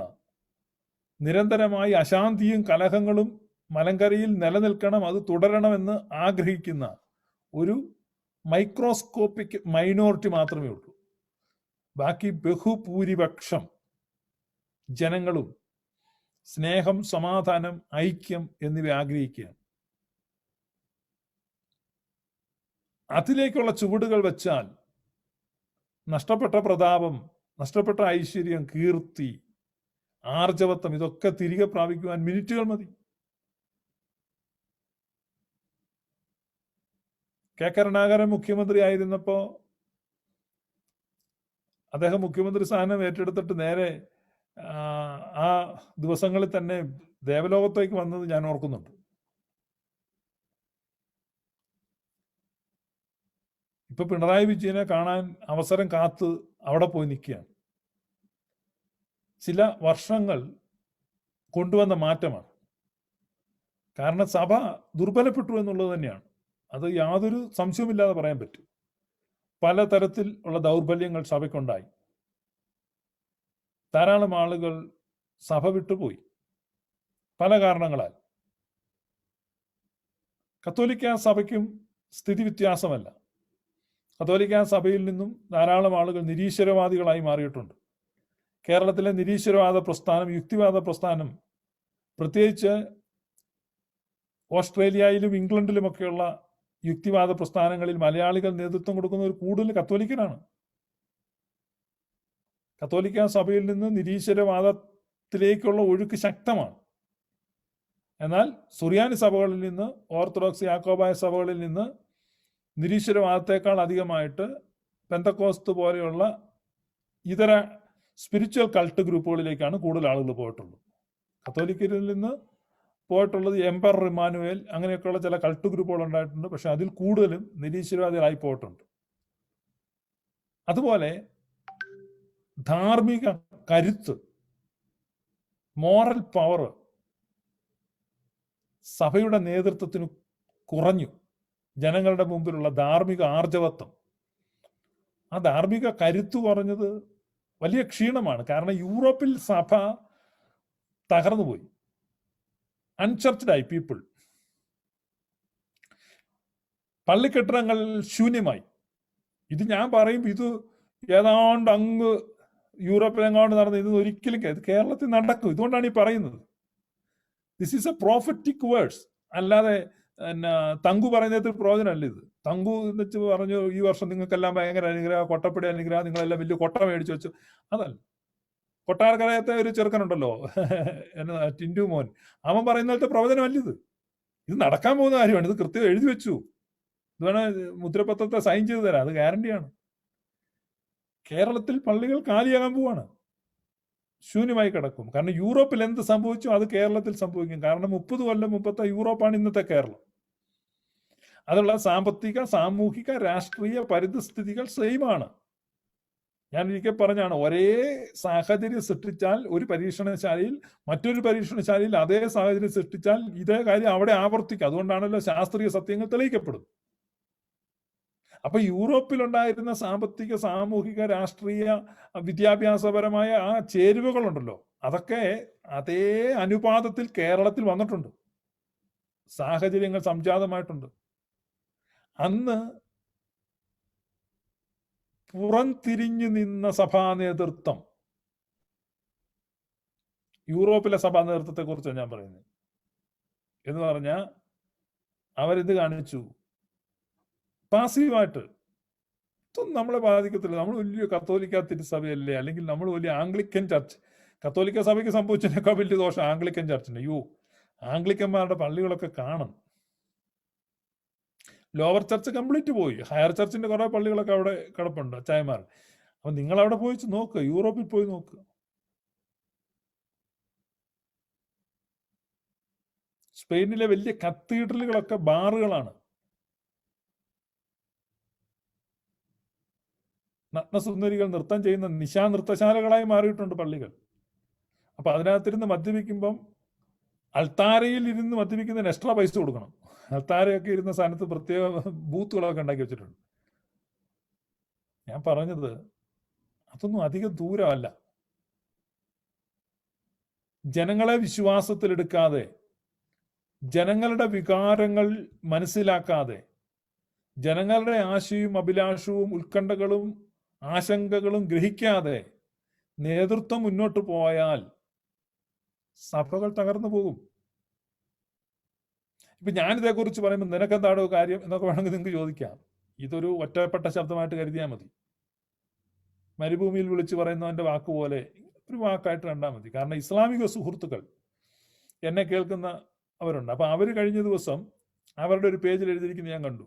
നിരന്തരമായി അശാന്തിയും കലഹങ്ങളും മലങ്കരയിൽ നിലനിൽക്കണം, അത് തുടരണമെന്ന് ആഗ്രഹിക്കുന്ന ഒരു മൈക്രോസ്കോപ്പിക് മൈനോറിറ്റി മാത്രമേ ഉള്ളൂ. ബാക്കി ബഹുഭൂരിപക്ഷം ജനങ്ങളും സ്നേഹം, സമാധാനം, ഐക്യം എന്നിവ ആഗ്രഹിക്കുകയാണ്. അതിലേക്കുള്ള ചുവടുകൾ വെച്ചാൽ നഷ്ടപ്പെട്ട പ്രതാപം, നഷ്ടപ്പെട്ട ഐശ്വര്യം, കീർത്തി, ആർജവത്വം ഇതൊക്കെ തിരികെ പ്രാപിക്കുവാൻ മിനിറ്റുകൾ മതി. കെ കരുണാകരൻ മുഖ്യമന്ത്രി ആയിരുന്നപ്പോ അദ്ദേഹം മുഖ്യമന്ത്രി സ്ഥാനം ഏറ്റെടുത്തിട്ട് നേരെ ആ ദിവസങ്ങളിൽ തന്നെ ദേവലോകത്തേക്ക് വന്നത് ഞാൻ ഓർക്കുന്നുണ്ട്. ഇപ്പൊ പിണറായി വിജയനെ കാണാൻ അവസരം കാത്ത് അവിടെ പോയി നിൽക്കുകയാണ്. ചില വർഷങ്ങൾ കൊണ്ടുവന്ന മാറ്റമാണ്. കാരണം സഭ ദുർബലപ്പെട്ടു എന്നുള്ളത് തന്നെയാണ്. അത് യാതൊരു സംശയവുമില്ലാതെ പറയാൻ പറ്റും. പലതരത്തിൽ ഉള്ള ദൗർബല്യങ്ങൾ സഭയ്ക്കുണ്ടായി. ധാരാളം ആളുകൾ സഭ വിട്ടുപോയി പല കാരണങ്ങളാൽ. കത്തോലിക്ക സഭയ്ക്കും സ്ഥിതി വ്യത്യാസമല്ല. കത്തോലിക്ക സഭയിൽ നിന്നും ധാരാളം ആളുകൾ നിരീശ്വരവാദികളായി മാറിയിട്ടുണ്ട്. കേരളത്തിലെ നിരീശ്വരവാദ പ്രസ്ഥാനം, യുക്തിവാദ പ്രസ്ഥാനം, പ്രത്യേകിച്ച് ഓസ്ട്രേലിയയിലും ഇംഗ്ലണ്ടിലുമൊക്കെയുള്ള യുക്തിവാദ പ്രസ്ഥാനങ്ങളിൽ മലയാളികൾ നേതൃത്വം കൊടുക്കുന്നവർ കൂടുതൽ കത്തോലിക്കനാണ്. കത്തോലിക്ക സഭയിൽ നിന്ന് നിരീശ്വരവാദത്തിലേക്കുള്ള ഒഴുക്ക് ശക്തമാണ്. എന്നാൽ സുറിയാനി സഭകളിൽ നിന്ന്, ഓർത്തഡോക്സ് യാക്കോബായ സഭകളിൽ നിന്ന് നിരീശ്വരവാദത്തെക്കാൾ അധികമായിട്ട് പെന്തക്കോസ്ത് പോലെയുള്ള ഇതര സ്പിരിച്വൽ കൾട്ട് ഗ്രൂപ്പുകളിലേക്കാണ് കൂടുതൽ ആളുകൾ പോയിട്ടുള്ളത്. കത്തോലിക്കരിൽ നിന്ന് പോയിട്ടുള്ളത് എംപറർ ഇമ്മാനുവേൽ അങ്ങനെയൊക്കെയുള്ള ചില കൾട്ട് ഗ്രൂപ്പുകൾ ഉണ്ടായിട്ടുണ്ട്. പക്ഷെ അതിൽ കൂടുതലും നിരീശ്വരവാദികളായി പോയിട്ടുണ്ട്. അതുപോലെ ധാർമ്മിക കരുത്ത്, മോറൽ പവർ സഭയുടെ നേതൃത്വത്തിന് കുറഞ്ഞു. ജനങ്ങളുടെ മുമ്പിലുള്ള ധാർമ്മിക ആർജവത്വം, ആ ധാർമ്മിക കരുത്ത് കുറഞ്ഞത് വലിയ ക്ഷീണമാണ്. കാരണം യൂറോപ്പിൽ സഭ തകർന്നുപോയി, അൺചർച്ച്ഡായി പീപ്പിൾ. പള്ളിക്കെട്ടിടങ്ങൾ ശൂന്യമായി. ഇത് ഞാൻ പറയും, ഇത് ഏതാണ്ട് അങ്ങ് യൂറോപ്പിലെങ്ങാണ്ട് നടന്ന് ഇത് ഒരിക്കലും ഇത് കേരളത്തിൽ നടക്കും. ഇതുകൊണ്ടാണ് ഈ പറയുന്നത്. This is A prophetic words. അല്ലാതെ തങ്കു പറയുന്നതിൽ പ്രയോജനമല്ല ഇത്. തങ്കു എന്ന് വെച്ച് പറഞ്ഞു ഈ വർഷം നിങ്ങൾക്കെല്ലാം ഭയങ്കര അനുഗ്രഹം, കൊട്ടപ്പടി അനുഗ്രഹം, നിങ്ങളെല്ലാം വലിയ കൊട്ട മേടിച്ചു വെച്ചു. അതല്ല. കൊട്ടാരക്കരയത്തെ ഒരു ചെറുക്കനുണ്ടല്ലോ, ടിൻഡു മോൻ, അവൻ പറയുന്നതിലത്തെ പ്രവചനമല്ല ഇത്. ഇത് നടക്കാൻ പോകുന്ന കാര്യമാണ്. ഇത് കൃത്യം എഴുതി വെച്ചു. ഇത് വേണേ മുദ്രപത്രത്തെ സൈൻ ചെയ്ത് തരാം, അത് ഗ്യാരണ്ടിയാണ്. കേരളത്തിൽ പള്ളികൾ കാലിയാകാൻ പോവാണ്, ശൂന്യമായി കിടക്കും. കാരണം യൂറോപ്പിൽ എന്ത് സംഭവിച്ചു അത് കേരളത്തിൽ സംഭവിക്കും. കാരണം 30 കൊല്ലം മുമ്പത്തെ യൂറോപ്പാണ് ഇന്നത്തെ കേരളം. അതുള്ള സാമ്പത്തിക, സാമൂഹിക, രാഷ്ട്രീയ പരിതസ്ഥിതികൾ സെയിമാണ്. ഞാൻ ഒരിക്കൽ പറഞ്ഞാണ്, ഒരേ സാഹചര്യം സൃഷ്ടിച്ചാൽ ഒരു പരീക്ഷണശാലയിൽ മറ്റൊരു പരീക്ഷണശാലയിൽ അതേ സാഹചര്യം സൃഷ്ടിച്ചാൽ ഇതേ കാര്യം അവിടെ ആവർത്തിക്കും. അതുകൊണ്ടാണല്ലോ ശാസ്ത്രീയ സത്യങ്ങൾ തെളിയിക്കപ്പെടും. അപ്പൊ യൂറോപ്പിലുണ്ടായിരുന്ന സാമ്പത്തിക, സാമൂഹിക, രാഷ്ട്രീയ, വിദ്യാഭ്യാസപരമായ ആ ചേരുവകളുണ്ടല്ലോ, അതൊക്കെ അതേ അനുപാതത്തിൽ കേരളത്തിൽ വന്നിട്ടുണ്ട്. സാഹചര്യങ്ങൾ സംജാതമായിട്ടുണ്ട്. അന്ന് പുറംതിരിഞ്ഞു നിന്ന സഭാ നേതൃത്വം, യൂറോപ്പിലെ സഭാ നേതൃത്വത്തെ കുറിച്ചാണ് ഞാൻ പറയുന്നത്. എന്ന് പറഞ്ഞാൽ അവരിത് കാണിച്ചു പാസീവായിട്ട്. ഇതൊന്നും നമ്മളെ ബാധിക്കത്തില്ല. നമ്മൾ വലിയ കത്തോലിക്ക തിരുസഭയല്ലേ, അല്ലെങ്കിൽ നമ്മൾ വലിയ ആംഗ്ലിക്കൻ ചർച്ച്. കത്തോലിക്ക സഭയ്ക്ക് സംഭവിച്ചതിനേക്കാൾ വലിയ ദോഷം ആംഗ്ലിക്കൻ ചർച്ചിന്. ആംഗ്ലിക്കന്മാരുടെ പള്ളികളൊക്കെ കാണും. ലോവർ ചർച്ച് കംപ്ലീറ്റ് പോയി. ഹയർ ചർച്ചിന്റെ കുറെ പള്ളികളൊക്കെ അവിടെ കിടപ്പുണ്ട്, അച്ചായമാർ. അപ്പൊ നിങ്ങൾ അവിടെ പോയി നോക്കുക, യൂറോപ്പിൽ പോയി നോക്കുക. സ്പെയിനിലെ വലിയ കത്തീഡ്രലുകളൊക്കെ ബാറുകളാണ്, നഗ്നസുന്ദരികൾ നൃത്തം ചെയ്യുന്ന നിശാനൃത്തശാലകളായി മാറിയിട്ടുണ്ട് പള്ളികൾ. അപ്പൊ അതിനകത്തിരുന്ന് മദ്യപിക്കുമ്പം അൾത്താരയിൽ ഇരുന്ന് മദ്യപിക്കുന്നതിന് എക്സ്ട്രാ പൈസ കൊടുക്കണം. അൾത്താരയൊക്കെ ഇരുന്ന സ്ഥാനത്ത് പ്രത്യേക ബൂത്തുകളൊക്കെ ഉണ്ടാക്കി വെച്ചിട്ടുണ്ട്. ഞാൻ പറഞ്ഞത് അതൊന്നും അധികം ദൂരമല്ല. ജനങ്ങളെ വിശ്വാസത്തിലെടുക്കാതെ, ജനങ്ങളുടെ വികാരങ്ങൾ മനസ്സിലാക്കാതെ, ജനങ്ങളുടെ ആശയും അഭിലാഷവും ഉത്കണ്ഠകളും ആശങ്കകളും ഗ്രഹിക്കാതെ നേതൃത്വം മുന്നോട്ട് പോയാൽ സഭകൾ തകർന്നു പോകും. ഇപ്പൊ ഞാനിതേക്കുറിച്ച് പറയുമ്പോൾ നിനക്കെന്താണോ കാര്യം എന്നൊക്കെ വേണമെങ്കിൽ നിങ്ങൾക്ക് ചോദിക്കാം. ഇതൊരു ഒറ്റപ്പെട്ട ശബ്ദമായിട്ട് കരുതിയാൽ മതി. മരുഭൂമിയിൽ വിളിച്ചു പറയുന്നവന്റെ വാക്കുപോലെ ഒരു വാക്കായിട്ട് കണ്ടാൽ മതി. കാരണം ഇസ്ലാമിക സുഹൃത്തുക്കൾ എന്നെ കേൾക്കുന്ന അവരുണ്ട്. അപ്പൊ അവര് കഴിഞ്ഞ ദിവസം അവരുടെ ഒരു പേജിൽ എഴുതിയിരിക്കുന്നത് ഞാൻ കണ്ടു.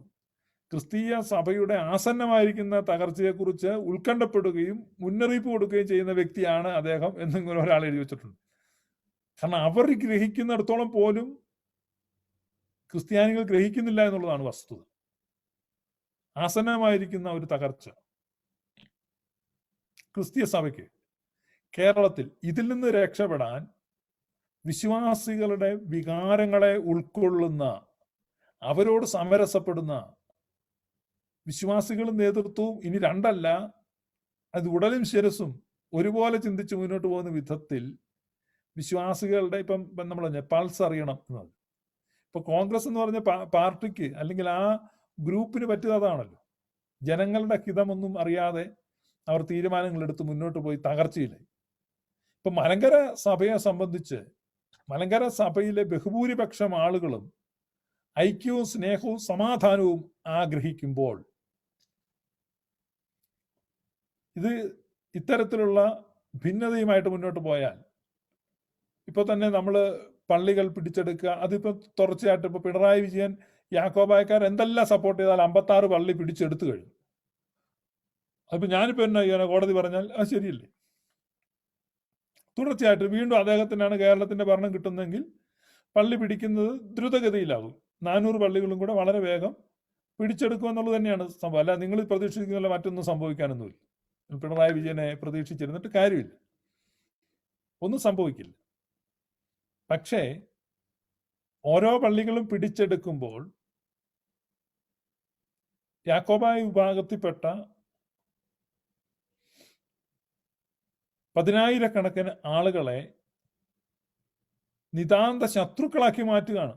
ക്രിസ്തീയ സഭയുടെ ആസന്നമായിരിക്കുന്ന തകർച്ചയെക്കുറിച്ച് ഉത്കണ്ഠപ്പെടുകയും മുന്നറിയിപ്പ് കൊടുക്കുകയും ചെയ്യുന്ന വ്യക്തിയാണ് അദ്ദേഹം എന്നിങ്ങനെ ഒരാൾ എഴുതി വെച്ചിട്ടുണ്ട്. കാരണം അവർ ഗ്രഹിക്കുന്നിടത്തോളം പോലും ക്രിസ്ത്യാനികൾ ഗ്രഹിക്കുന്നില്ല എന്നുള്ളതാണ് വസ്തുത. ആസന്നമായിരിക്കുന്ന ഒരു തകർച്ച ക്രിസ്തീയ സഭയ്ക്ക് കേരളത്തിൽ. ഇതിൽ നിന്ന് രക്ഷപ്പെടാൻ വിശ്വാസികളുടെ വികാരങ്ങളെ ഉൾക്കൊള്ളുന്ന, അവരോട് സമരസപ്പെടുന്ന വിശ്വാസികളും നേതൃത്വവും ഇനി രണ്ടല്ല, അത് ഉടലും ശിരസും ഒരുപോലെ ചിന്തിച്ച് മുന്നോട്ട് പോകുന്ന വിധത്തിൽ വിശ്വാസികളുടെ ഇപ്പം നമ്മൾ പൾസ് അറിയണം എന്നത്. ഇപ്പൊ കോൺഗ്രസ് എന്ന് പറഞ്ഞ പാർട്ടിക്ക് അല്ലെങ്കിൽ ആ ഗ്രൂപ്പിന് പറ്റിയത് അതാണല്ലോ. ജനങ്ങളുടെ ഹിതമൊന്നും അറിയാതെ അവർ തീരുമാനങ്ങൾ എടുത്ത് മുന്നോട്ട് പോയി തകർച്ചയിലായി. ഇപ്പൊ മലങ്കര സഭയെ സംബന്ധിച്ച് മലങ്കര സഭയിലെ ബഹുഭൂരിപക്ഷം ആളുകളും ഐക്യവും സ്നേഹവും സമാധാനവും ആഗ്രഹിക്കുമ്പോൾ ഇത് ഇത്തരത്തിലുള്ള ഭിന്നതയുമായിട്ട് മുന്നോട്ട് പോയാൽ, ഇപ്പൊ തന്നെ നമ്മൾ പള്ളികൾ പിടിച്ചെടുക്കുക, അതിപ്പോ തുടർച്ചയായിട്ട് ഇപ്പൊ പിണറായി വിജയൻ യാക്കോബായക്കാർ എന്തെല്ലാം സപ്പോർട്ട് ചെയ്താൽ 56 പള്ളി പിടിച്ചെടുത്തു കഴിഞ്ഞു. അതിപ്പോ ഞാനിപ്പോ എന്നാ ചെയ്യാനോ, കോടതി പറഞ്ഞാൽ അത് ശരിയല്ലേ? തുടർച്ചയായിട്ട് വീണ്ടും അദ്ദേഹത്തിനാണ് കേരളത്തിന്റെ ഭരണം കിട്ടുന്നതെങ്കിൽ പള്ളി പിടിക്കുന്നത് ദ്രുതഗതിയിലാകും. 400 പള്ളികളും കൂടെ വളരെ വേഗം പിടിച്ചെടുക്കുമെന്നുള്ളത് തന്നെയാണ് സംഭവം. അല്ല നിങ്ങൾ പ്രതീക്ഷിക്കുന്ന മറ്റൊന്നും സംഭവിക്കാനൊന്നുമില്ല. പിണറായി വിജയനെ പ്രതീക്ഷിച്ചിരുന്നിട്ട് കാര്യമില്ല, ഒന്നും സംഭവിക്കില്ല. പക്ഷേ ഓരോ പള്ളികളും പിടിച്ചെടുക്കുമ്പോൾ യാക്കോബായ വിഭാഗത്തിൽപ്പെട്ട 10,000-കണക്കിന് ആളുകളെ നിതാന്ത ശത്രുക്കളാക്കി മാറ്റുകയാണ്.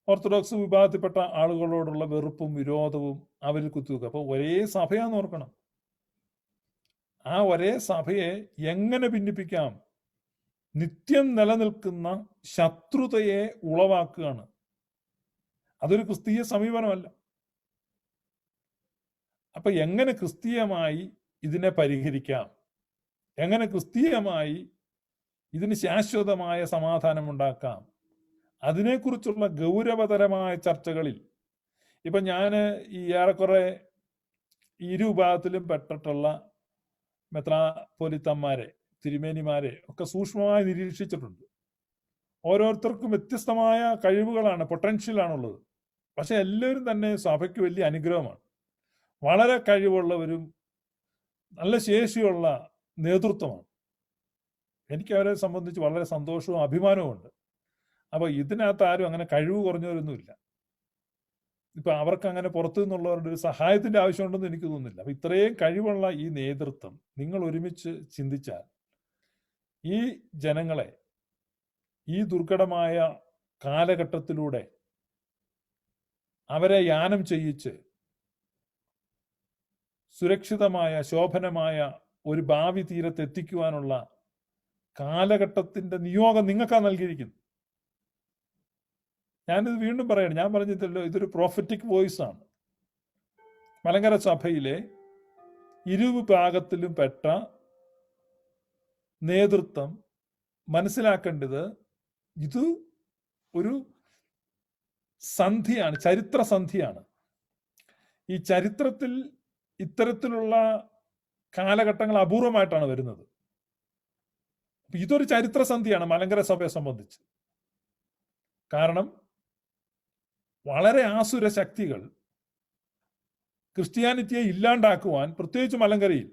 ഓർത്തഡോക്സ് വിഭാഗത്തിൽപ്പെട്ട ആളുകളോടുള്ള വെറുപ്പും വിരോധവും അവരിൽ കുത്തിവെക്കുക. അപ്പൊ ഒരേ സഭയാന്ന് ഓർക്കണം. ആ ഒരേ സഭയെ എങ്ങനെ ഭിന്നിപ്പിക്കാം? നിത്യം നിലനിൽക്കുന്ന ശത്രുതയെ ഉളവാക്കുകയാണ്. അതൊരു ക്രിസ്തീയ സമീപനമല്ല. അപ്പൊ എങ്ങനെ ക്രിസ്തീയമായി ഇതിനെ പരിഹരിക്കാം? എങ്ങനെ ക്രിസ്തീയമായി ഇതിന് ശാശ്വതമായ സമാധാനം ഉണ്ടാക്കാം? അതിനെക്കുറിച്ചുള്ള ഗൗരവതരമായ ചർച്ചകളിൽ ഇപ്പൊ ഞാൻ ഈ ഏറെക്കുറെ ഇരുവിഭാഗത്തിലും പെട്ടിട്ടുള്ള മെത്രാപ്പൊലിത്തന്മാരെ, തിരുമേനിമാരെ ഒക്കെ സൂക്ഷ്മമായി നിരീക്ഷിച്ചിട്ടുണ്ട്. ഓരോരുത്തർക്കും വ്യത്യസ്തമായ കഴിവുകളാണ്, പൊട്ടൻഷ്യലാണുള്ളത്. പക്ഷെ എല്ലാവരും തന്നെ സഭയ്ക്ക് വലിയ അനുഗ്രഹമാണ്. വളരെ കഴിവുള്ളവരും നല്ല ശേഷിയുള്ള നേതൃത്വമാണ്. എനിക്ക് അവരെ സംബന്ധിച്ച് വളരെ സന്തോഷവും അഭിമാനവും ഉണ്ട്. അപ്പൊ ഇതിനകത്ത് ആരും അങ്ങനെ കഴിവ് കുറഞ്ഞവരൊന്നുമില്ല. ഇപ്പൊ അവർക്ക് അങ്ങനെ പുറത്തു നിന്നുള്ളവരുടെ ഒരു സഹായത്തിന്റെ ആവശ്യമുണ്ടെന്ന് എനിക്ക് തോന്നുന്നില്ല. അപ്പൊ ഇത്രയും കഴിവുള്ള ഈ നേതൃത്വം നിങ്ങൾ ഒരുമിച്ച് ചിന്തിച്ചാൽ ഈ ജനങ്ങളെ ഈ ദുർഘടമായ കാലഘട്ടത്തിലൂടെ അവരെ യാനം ചെയ്യിച്ച് സുരക്ഷിതമായ ശോഭനമായ ഒരു ഭാവി തീരത്തെത്തിക്കുവാനുള്ള കാലഘട്ടത്തിന്റെ നിയോഗം നിങ്ങൾക്കാ നൽകിയിരിക്കുന്നു. ഞാനിത് വീണ്ടും പറയണം, ഞാൻ പറഞ്ഞിട്ടല്ലോ, ഇതൊരു പ്രോഫറ്റിക് വോയിസ് ആണ്. മലങ്കര സഭയിലെ ഇരുവിഭാഗത്തിലും പെട്ട നേതൃത്വം മനസ്സിലാക്കേണ്ടത് ഇത് ഒരു സന്ധിയാണ്, ചരിത്ര സന്ധിയാണ്. ഈ ചരിത്രത്തിൽ ഇത്തരത്തിലുള്ള കാലഘട്ടങ്ങൾ അപൂർവമായിട്ടാണ് വരുന്നത്. ഇതൊരു ചരിത്ര സന്ധിയാണ് മലങ്കര സഭയെ സംബന്ധിച്ച്. കാരണം വളരെ ആസുര ശക്തികൾ ക്രിസ്ത്യാനിറ്റിയെ ഇല്ലാണ്ടാക്കുവാൻ, പ്രത്യേകിച്ച് മലങ്കരയിൽ.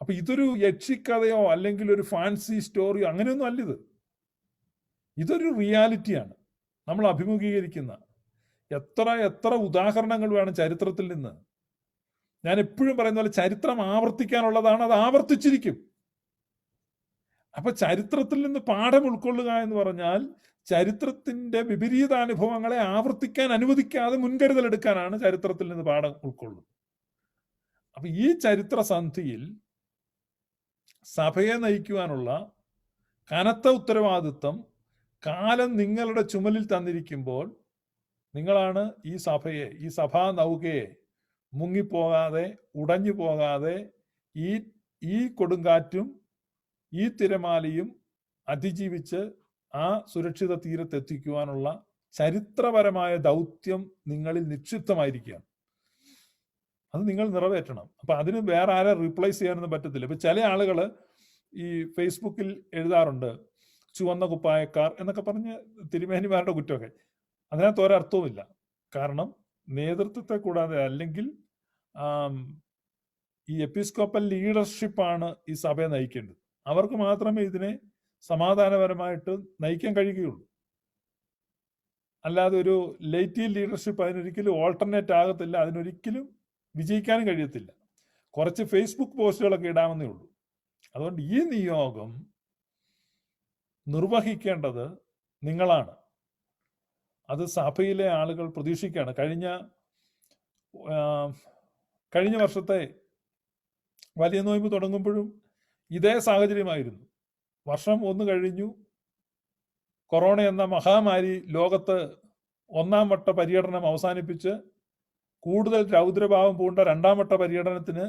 അപ്പൊ ഇതൊരു യക്ഷിക്കഥയോ അല്ലെങ്കിൽ ഒരു ഫാൻസി സ്റ്റോറിയോ അങ്ങനെയൊന്നും അല്ലിത്. ഇതൊരു റിയാലിറ്റിയാണ് നമ്മൾ അഭിമുഖീകരിക്കുന്ന. എത്ര എത്ര ഉദാഹരണങ്ങൾ വേണം ചരിത്രത്തിൽ നിന്ന്. ഞാൻ എപ്പോഴും പറയുന്ന പോലെ ചരിത്രം ആവർത്തിക്കാനുള്ളതാണ്, അത് ആവർത്തിച്ചിരിക്കും. അപ്പൊ ചരിത്രത്തിൽ നിന്ന് പാഠം ഉൾക്കൊള്ളുക എന്ന് പറഞ്ഞാൽ ചരിത്രത്തിന്റെ വിപരീതാനുഭവങ്ങളെ ആവർത്തിക്കാൻ അനുവദിക്കാതെ മുൻകരുതൽ എടുക്കാനാണ് ചരിത്രത്തിൽ നിന്ന് പാഠം ഉൾക്കൊള്ളുന്നത്. അപ്പൊ ഈ ചരിത്ര സന്ധിയിൽ സഭയെ നയിക്കുവാനുള്ള കനത്ത ഉത്തരവാദിത്വം കാലം നിങ്ങളുടെ ചുമലിൽ തന്നിരിക്കുമ്പോൾ നിങ്ങളാണ് ഈ സഭയെ, ഈ സഭാ നൗകയെ മുങ്ങിപ്പോകാതെ, ഉടഞ്ഞു പോകാതെ ഈ കൊടുങ്കാറ്റും ഈ തിരമാലയും അതിജീവിച്ച് ആ സുരക്ഷിത തീരത്തെത്തിക്കുവാനുള്ള ചരിത്രപരമായ ദൗത്യം നിങ്ങളിൽ നിക്ഷിപ്തമായിരിക്കുകയാണ്. അത് നിങ്ങൾ നിറവേറ്റണം. അപ്പൊ അതിന് വേറെ ആരെ റീപ്ലേസ് ചെയ്യാനൊന്നും പറ്റത്തില്ല. ഇപ്പൊ ചില ആളുകൾ ഈ ഫേസ്ബുക്കിൽ എഴുതാറുണ്ട്, ചുവന്ന കുപ്പായക്കാർ എന്നൊക്കെ പറഞ്ഞ് തിരുമേനിമാരുടെ കുറ്റമൊക്കെ. അതിനകത്ത് ഒരർത്ഥവുമില്ല. കാരണം നേതൃത്വത്തെ കൂടാതെ, അല്ലെങ്കിൽ ഈ എപ്പിസ്കോപ്പൽ ലീഡർഷിപ്പാണ് ഈ സഭയെ നയിക്കേണ്ടത്. അവർക്ക് മാത്രമേ ഇതിനെ സമാധാനപരമായിട്ട് നയിക്കാൻ കഴിയുകയുള്ളൂ. അല്ലാതെ ഒരു ലേറ്റീവ് ലീഡർഷിപ്പ് അതിനൊരിക്കലും ഓൾട്ടർനേറ്റ് ആകത്തില്ല, അതിനൊരിക്കലും വിജയിക്കാനും കഴിയത്തില്ല. കുറച്ച് ഫേസ്ബുക്ക് പോസ്റ്റുകളൊക്കെ ഇടാമെന്നേ ഉള്ളൂ. അതുകൊണ്ട് ഈ നിയോഗം നിർവഹിക്കേണ്ടത് നിങ്ങളാണ്. അത് സഭയിലെ ആളുകൾ പ്രതീക്ഷിക്കുകയാണ്. കഴിഞ്ഞ വർഷത്തെ വലിയ നോയമ്പ് തുടങ്ങുമ്പോഴും ഇതേ സാഹചര്യമായിരുന്നു. വർഷം ഒന്ന് കഴിഞ്ഞു, കൊറോണ എന്ന മഹാമാരി ലോകത്ത് ഒന്നാം വട്ട പര്യടനം അവസാനിപ്പിച്ച് കൂടുതൽ രൗദ്രഭാവം പൂണ്ട രണ്ടാം വട്ട പര്യടനത്തിന്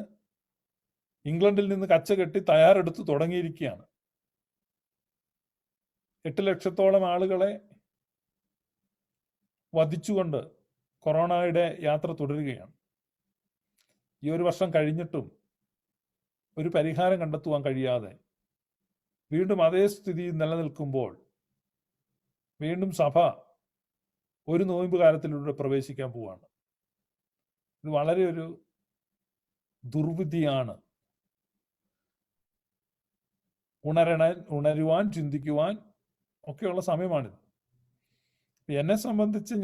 ഇംഗ്ലണ്ടിൽ നിന്ന് കച്ചകെട്ടി തയ്യാറെടുത്ത് തുടങ്ങിയിരിക്കുകയാണ്. 8 ലക്ഷത്തോളം ആളുകളെ വധിച്ചുകൊണ്ട് കൊറോണയുടെ യാത്ര തുടരുകയാണ്. ഈ ഒരു വർഷം കഴിഞ്ഞിട്ടും ഒരു പരിഹാരം കണ്ടെത്തുവാൻ കഴിയാതെ വീണ്ടും അതേ സ്ഥിതി നിലനിൽക്കുമ്പോൾ വീണ്ടും സഭ ഒരു നോയമ്പ് കാലത്തിലൂടെ പ്രവേശിക്കാൻ പോവാണ്. ഇത് വളരെ ഒരു ദുർവിധിയാണ്. ഉണരുവാൻ, ചിന്തിക്കുവാൻ ഒക്കെയുള്ള സമയമാണിത്. എന്നെ സംബന്ധിച്ച്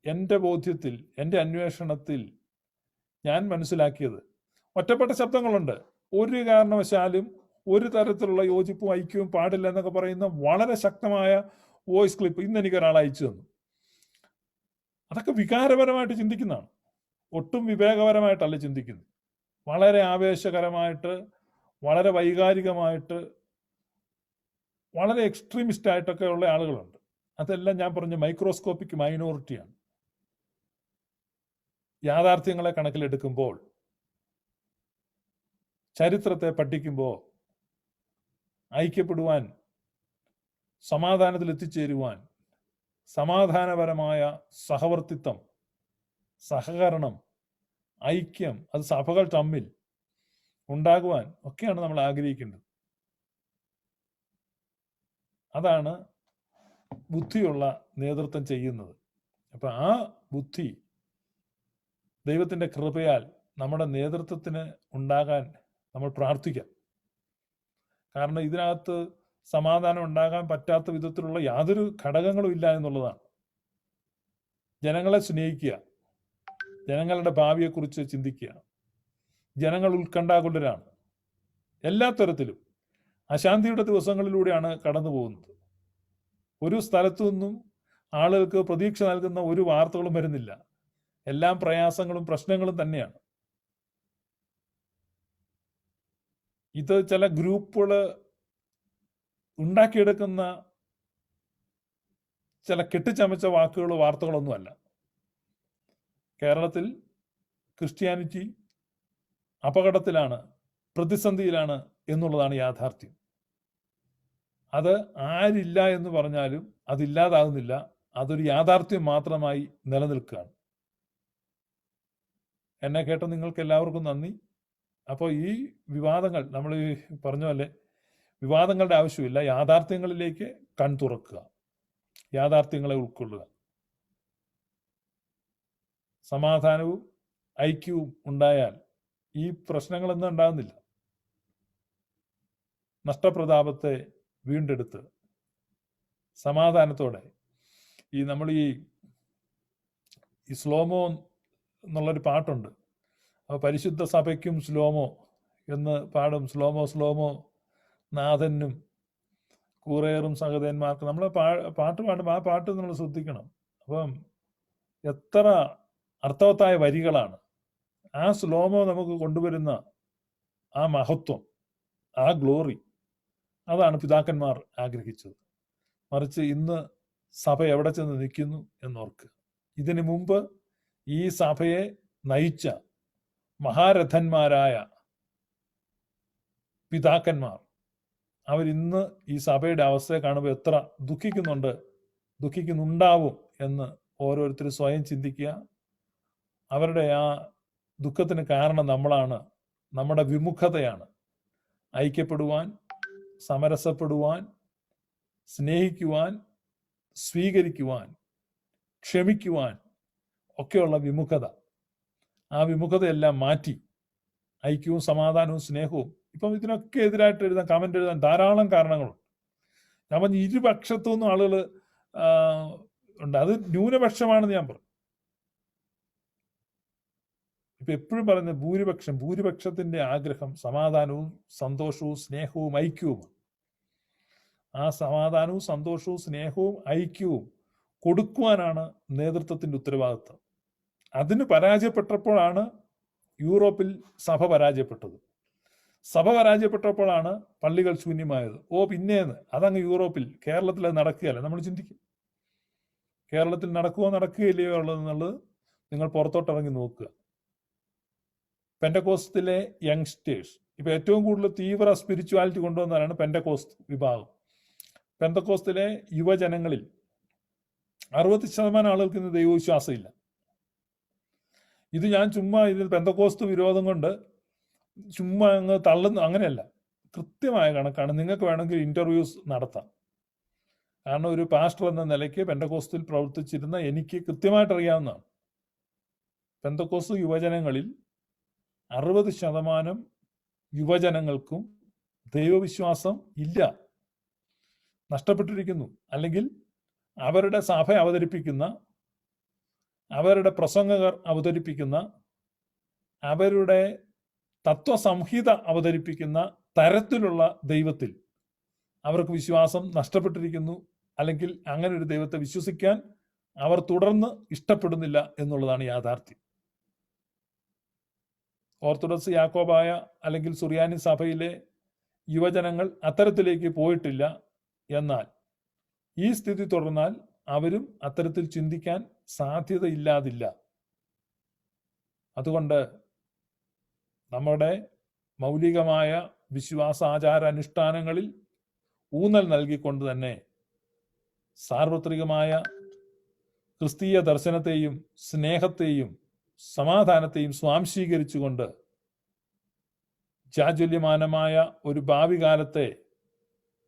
എൻ്റെ ബോധ്യത്തിൽ, എൻ്റെ അന്വേഷണത്തിൽ ഞാൻ മനസ്സിലാക്കിയത്, ഒറ്റപ്പെട്ട ശബ്ദങ്ങളുണ്ട്, ഒരു കാരണവശാലും ഒരു തരത്തിലുള്ള യോജിപ്പും ഐക്യവും പാടില്ല എന്നൊക്കെ പറയുന്ന വളരെ ശക്തമായ വോയിസ് ക്ലിപ്പ് ഇന്ന് എനിക്ക് ഒരാൾ അയച്ചു തന്നു. അതൊക്കെ വികാരപരമായിട്ട് ചിന്തിക്കുന്നതാണ്, ഒട്ടും വിവേകപരമായിട്ടല്ല ചിന്തിക്കുന്നത്. വളരെ ആവേശകരമായിട്ട്, വളരെ വൈകാരികമായിട്ട്, വളരെ എക്സ്ട്രീമിസ്റ്റ് ആയിട്ടൊക്കെ ഉള്ള ആളുകളുണ്ട്. അതെല്ലാം ഞാൻ പറഞ്ഞ മൈക്രോസ്കോപ്പിക് മൈനോറിറ്റിയാണ്. യാഥാർത്ഥ്യങ്ങളെ കണക്കിലെടുക്കുമ്പോൾ, ചരിത്രത്തെ പഠിക്കുമ്പോൾ, ഐക്യപ്പെടുവാൻ, സമാധാനത്തിൽ എത്തിച്ചേരുവാൻ, സമാധാനപരമായ സഹവർത്തിത്വം, സഹകരണം, ഐക്യം, അത് സഭകൾ തമ്മിൽ ഉണ്ടാകുവാൻ ഒക്കെയാണ് നമ്മൾ ആഗ്രഹിക്കേണ്ടത്. അതാണ് ബുദ്ധിയുള്ള നേതൃത്വം ചെയ്യുന്നത്. അപ്പൊ ആ ബുദ്ധി ദൈവത്തിന്റെ കൃപയാൽ നമ്മുടെ നേതൃത്വത്തിന് ഉണ്ടാകാൻ നമ്മൾ പ്രാർത്ഥിക്കാം. കാരണം ഇതിനകത്ത് സമാധാനം ഉണ്ടാകാൻ പറ്റാത്ത വിധത്തിലുള്ള യാതൊരു ഘടകങ്ങളും ഇല്ല എന്നുള്ളതാണ്. ജനങ്ങളെ സ്നേഹിക്കുക, ജനങ്ങളുടെ ഭാവിയെക്കുറിച്ച് ചിന്തിക്കുക. ജനങ്ങൾ ഉത്കണ്ഠാകുലരാണ്. എല്ലാ തരത്തിലും അശാന്തിയുടെ ദിവസങ്ങളിലൂടെയാണ് കടന്നു പോകുന്നത്. ഒരു സ്ഥലത്തു നിന്നും ആളുകൾക്ക് പ്രതീക്ഷ നൽകുന്ന ഒരു വാർത്തകളും വരുന്നില്ല. എല്ലാം പ്രയാസങ്ങളും പ്രശ്നങ്ങളും തന്നെയാണ്. ഇത് ചില ഗ്രൂപ്പുകൾ ഉണ്ടാക്കിയെടുക്കുന്ന ചില കെട്ടിച്ചമച്ച വാക്കുകളോ വാർത്തകളൊന്നുമല്ല. കേരളത്തിൽ ക്രിസ്ത്യാനിറ്റി അപകടത്തിലാണ്, പ്രതിസന്ധിയിലാണ് എന്നുള്ളതാണ് യാഥാർത്ഥ്യം. അത് ആരില്ല എന്ന് പറഞ്ഞാലും അതില്ലാതാകുന്നില്ല, അതൊരു യാഥാർത്ഥ്യം മാത്രമായി നിലനിൽക്കുകയാണ്. എന്നെ കേട്ട നിങ്ങൾക്ക് എല്ലാവർക്കും നന്ദി. അപ്പോൾ ഈ വിവാദങ്ങൾ, നമ്മൾ ഈ പറഞ്ഞ പോലെ വിവാദങ്ങളുടെ ആവശ്യമില്ല, യാഥാർത്ഥ്യങ്ങളിലേക്ക് കൺ തുറക്കുക, യാഥാർത്ഥ്യങ്ങളെ ഉൾക്കൊള്ളുക. സമാധാനവും ഐക്യവും ഉണ്ടായാൽ ഈ പ്രശ്നങ്ങളൊന്നും ഉണ്ടാകുന്നില്ല. നഷ്ടപ്രതാപത്തെ വീണ്ടെടുത്ത് സമാധാനത്തോടെ നമ്മൾ ഈ സ്ലോമോ എന്നുള്ളൊരു പാട്ടുണ്ട്. അപ്പോൾ പരിശുദ്ധ സഭയ്ക്കും സ്ലോമോ എന്ന് പാടും. സ്ലോമോ സ്ലോമോ നാഥനും കൂറേറും സഹോദരന്മാർക്ക് നമ്മൾ പാട്ട് പാടും. ആ പാട്ട് നമ്മൾ ശ്രദ്ധിക്കണം. അപ്പം എത്ര അർത്ഥവത്തായ വരികളാണ്. ആ സ്ലോമോ നമുക്ക് കൊണ്ടുവരുന്ന ആ മഹത്വം, ആ ഗ്ലോറി, അതാണ് പിതാക്കന്മാർ ആഗ്രഹിച്ചത്. മറിച്ച് ഇന്ന് സഭ എവിടെ ചെന്ന് നിൽക്കുന്നു എന്നോർക്കുക. ഇതിനു മുമ്പ് ഈ സഭയെ നയിച്ച മഹാരഥന്മാരായ പിതാക്കന്മാർ, അവരിന്ന് ഈ സഭയുടെ അവസ്ഥയെ കാണുമ്പോൾ എത്ര ദുഃഖിക്കുന്നുണ്ടാവും എന്ന് ഓരോരുത്തരും സ്വയം ചിന്തിക്കുക. അവരുടെ ആ ദുഃഖത്തിന് കാരണം നമ്മളാണ്, നമ്മുടെ വിമുഖതയാണ്. ഐക്യപ്പെടുവാൻ, സമരസപ്പെടുവാൻ, സ്നേഹിക്കുവാൻ, സ്വീകരിക്കുവാൻ, ക്ഷമിക്കുവാൻ ഒക്കെയുള്ള വിമുഖത. ആ വിമുഖതയെല്ലാം മാറ്റി ഐക്യവും സമാധാനവും സ്നേഹവും. ഇപ്പം ഇതിനൊക്കെ എതിരായിട്ട് കമന്റ് എഴുതാൻ ധാരാളം കാരണങ്ങളുണ്ട്. ഞാൻ പറഞ്ഞു ഇരുപക്ഷത്തുനിന്നും ആളുകൾ ഉണ്ട്. അത് ന്യൂനപക്ഷമാണെന്ന് ഞാൻ പറഞ്ഞു. ഇപ്പൊ എപ്പോഴും പറയുന്നത് ഭൂരിപക്ഷത്തിന്റെ ആഗ്രഹം സമാധാനവും സന്തോഷവും സ്നേഹവും ഐക്യവുമാണ്. ആ സമാധാനവും സന്തോഷവും സ്നേഹവും ഐക്യവും കൊടുക്കുവാനാണ് നേതൃത്വത്തിന്റെ ഉത്തരവാദിത്വം. അതിന് പരാജയപ്പെട്ടപ്പോഴാണ് യൂറോപ്പിൽ സഭ പരാജയപ്പെട്ടത്. സഭ പരാജയപ്പെട്ടപ്പോഴാണ് പള്ളികൾ ശൂന്യമായത്. പിന്നേന്ന് അതങ്ങ് യൂറോപ്പിൽ, കേരളത്തിൽ അത് നടക്കുകയല്ല. നമ്മൾ ചിന്തിക്കും, കേരളത്തിൽ നടക്കുകയോ നടക്കുകയില്ലയോ ഉള്ളതെന്നുള്ളത് നിങ്ങൾ പുറത്തോട്ടിറങ്ങി നോക്കുക. പെൻഡക്കോസ്റ്റിലെ യങ്സ്റ്റേഴ്സ് ഇപ്പൊ ഏറ്റവും കൂടുതൽ തീവ്ര സ്പിരിച്വാലിറ്റി കൊണ്ടുവന്നതാണ് പെൻഡക്കോസ്റ്റ് വിഭാഗം. പെന്തക്കോസ്റ്റിലെ യുവജനങ്ങളിൽ 60% ആളുകൾക്ക് ഇന്ന് ദൈവവിശ്വാസം ഇല്ല. ഇത് ഞാൻ ചുമ്മാ ഇതിൽ പെന്തക്കോസ്ത് വിരോധം കൊണ്ട് ചുമ്മാ അങ്ങ് തള്ളുന്നു, അങ്ങനെയല്ല. കൃത്യമായ കണക്കാണ്. നിങ്ങൾക്ക് വേണമെങ്കിൽ ഇന്റർവ്യൂസ് നടത്താം. കാരണം ഒരു പാസ്റ്റർ എന്ന നിലയ്ക്ക് പെന്തക്കോസ്തിൽ പ്രവർത്തിച്ചിരുന്ന എനിക്ക് കൃത്യമായിട്ട് അറിയാവുന്നതാണ്. പെന്തക്കോസ്ത് യുവജനങ്ങളിൽ 60% യുവജനങ്ങൾക്കും ദൈവവിശ്വാസം ഇല്ല, നഷ്ടപ്പെട്ടിരിക്കുന്നു. അല്ലെങ്കിൽ അവരുടെ സഭ അവതരിപ്പിക്കുന്ന, അവരുടെ പ്രസംഗകർ അവതരിപ്പിക്കുന്ന, അവരുടെ തത്വസംഹിത അവതരിപ്പിക്കുന്ന തരത്തിലുള്ള ദൈവത്തിൽ അവർക്ക് വിശ്വാസം നഷ്ടപ്പെട്ടിരിക്കുന്നു. അല്ലെങ്കിൽ അങ്ങനെ ഒരു ദൈവത്തെ വിശ്വസിക്കാൻ അവർ തുടർന്ന് ഇഷ്ടപ്പെടുന്നില്ല എന്നുള്ളതാണ് യാഥാർത്ഥ്യം. ഓർത്തഡോക്സ് യാക്കോബായ അല്ലെങ്കിൽ സുറിയാനി സഭയിലെ യുവജനങ്ങൾ അത്തരത്തിലേക്ക് പോയിട്ടില്ല. എന്നാൽ ഈ സ്ഥിതി തുടർന്നാൽ അവരും അത്തരത്തിൽ ചിന്തിക്കാൻ സാധ്യതയില്ലാതില്ല. അതുകൊണ്ട് നമ്മുടെ മൗലികമായ വിശ്വാസാചാര അനുഷ്ഠാനങ്ങളിൽ ഊന്നൽ നൽകിക്കൊണ്ട് തന്നെ സാർവത്രികമായ ക്രിസ്തീയ ദർശനത്തെയും സ്നേഹത്തെയും സമാധാനത്തെയും സ്വാംശീകരിച്ചുകൊണ്ട് ജാജ്വല്യമാനമായ ഒരു ഭാവി കാലത്തെ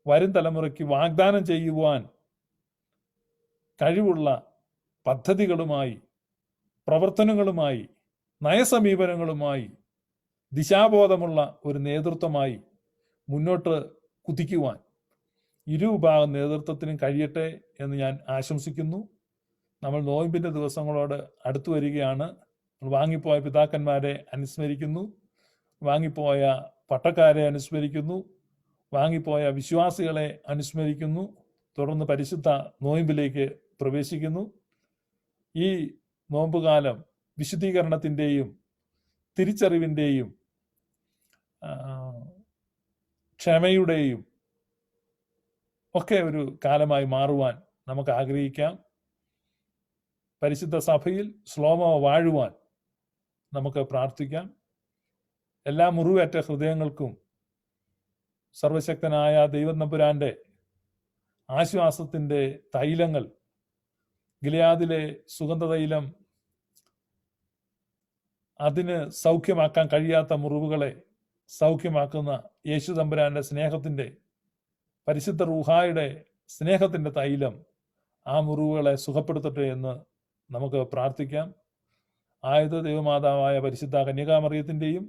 വരും തലമുറയ്ക്ക് വാഗ്ദാനം ചെയ്യുവാൻ കഴിവുള്ള പദ്ധതികളുമായി, പ്രവർത്തനങ്ങളുമായി, നയസമീപനങ്ങളുമായി, ദിശാബോധമുള്ള ഒരു നേതൃത്വമായി മുന്നോട്ട് കുതിക്കുവാൻ ഇരുവിഭാഗം നേതൃത്വത്തിനും കഴിയട്ടെ എന്ന് ഞാൻ ആശംസിക്കുന്നു. നമ്മൾ നോയമ്പിൻ്റെ ദിവസങ്ങളോട് അടുത്തു വരികയാണ്. വാങ്ങിപ്പോയ പിതാക്കന്മാരെ അനുസ്മരിക്കുന്നു, വാങ്ങിപ്പോയ പട്ടക്കാരെ അനുസ്മരിക്കുന്നു, വാങ്ങിപ്പോയ വിശ്വാസികളെ അനുസ്മരിക്കുന്നു. തുടർന്ന് പരിശുദ്ധ നോയമ്പിലേക്ക് പ്രവേശിക്കുന്നു. ഈ നോമ്പുകാലം വിശുദ്ധീകരണത്തിൻ്റെയും തിരിച്ചറിവിൻ്റെയും ക്ഷമയുടെയും ഒക്കെ ഒരു കാലമായി മാറുവാൻ നമുക്ക് ആഗ്രഹിക്കാം. പരിശുദ്ധ സഭയിൽ ശ്ലോമോ വാഴുവാൻ നമുക്ക് പ്രാർത്ഥിക്കാം. എല്ലാ മുറിവേറ്റ ഹൃദയങ്ങൾക്കും സർവശക്തനായ ദൈവം തമ്പുരാന്റെ ആശ്വാസത്തിൻ്റെ തൈലങ്ങൾ, ഗിലെയാദിലെ സുഗന്ധ തൈലം, അതിന് സൗഖ്യമാക്കാൻ കഴിയാത്ത മുറിവുകളെ സൗഖ്യമാക്കുന്ന യേശു തമ്പുരാന്റെ സ്നേഹത്തിൻ്റെ, പരിശുദ്ധ റൂഹായുടെ സ്നേഹത്തിൻ്റെ തൈലം ആ മുറിവുകളെ സുഖപ്പെടുത്തട്ടെ എന്ന് നമുക്ക് പ്രാർത്ഥിക്കാം. ആയത് ദൈവമാതാവായ പരിശുദ്ധ കന്യകാമറിയത്തിൻ്റെയും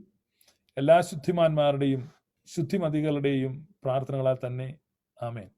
എല്ലാ ശുദ്ധിമാന്മാരുടെയും ശുദ്ധിമതികളുടെയും പ്രാർത്ഥനകളാൽ തന്നെ. ആമേൻ.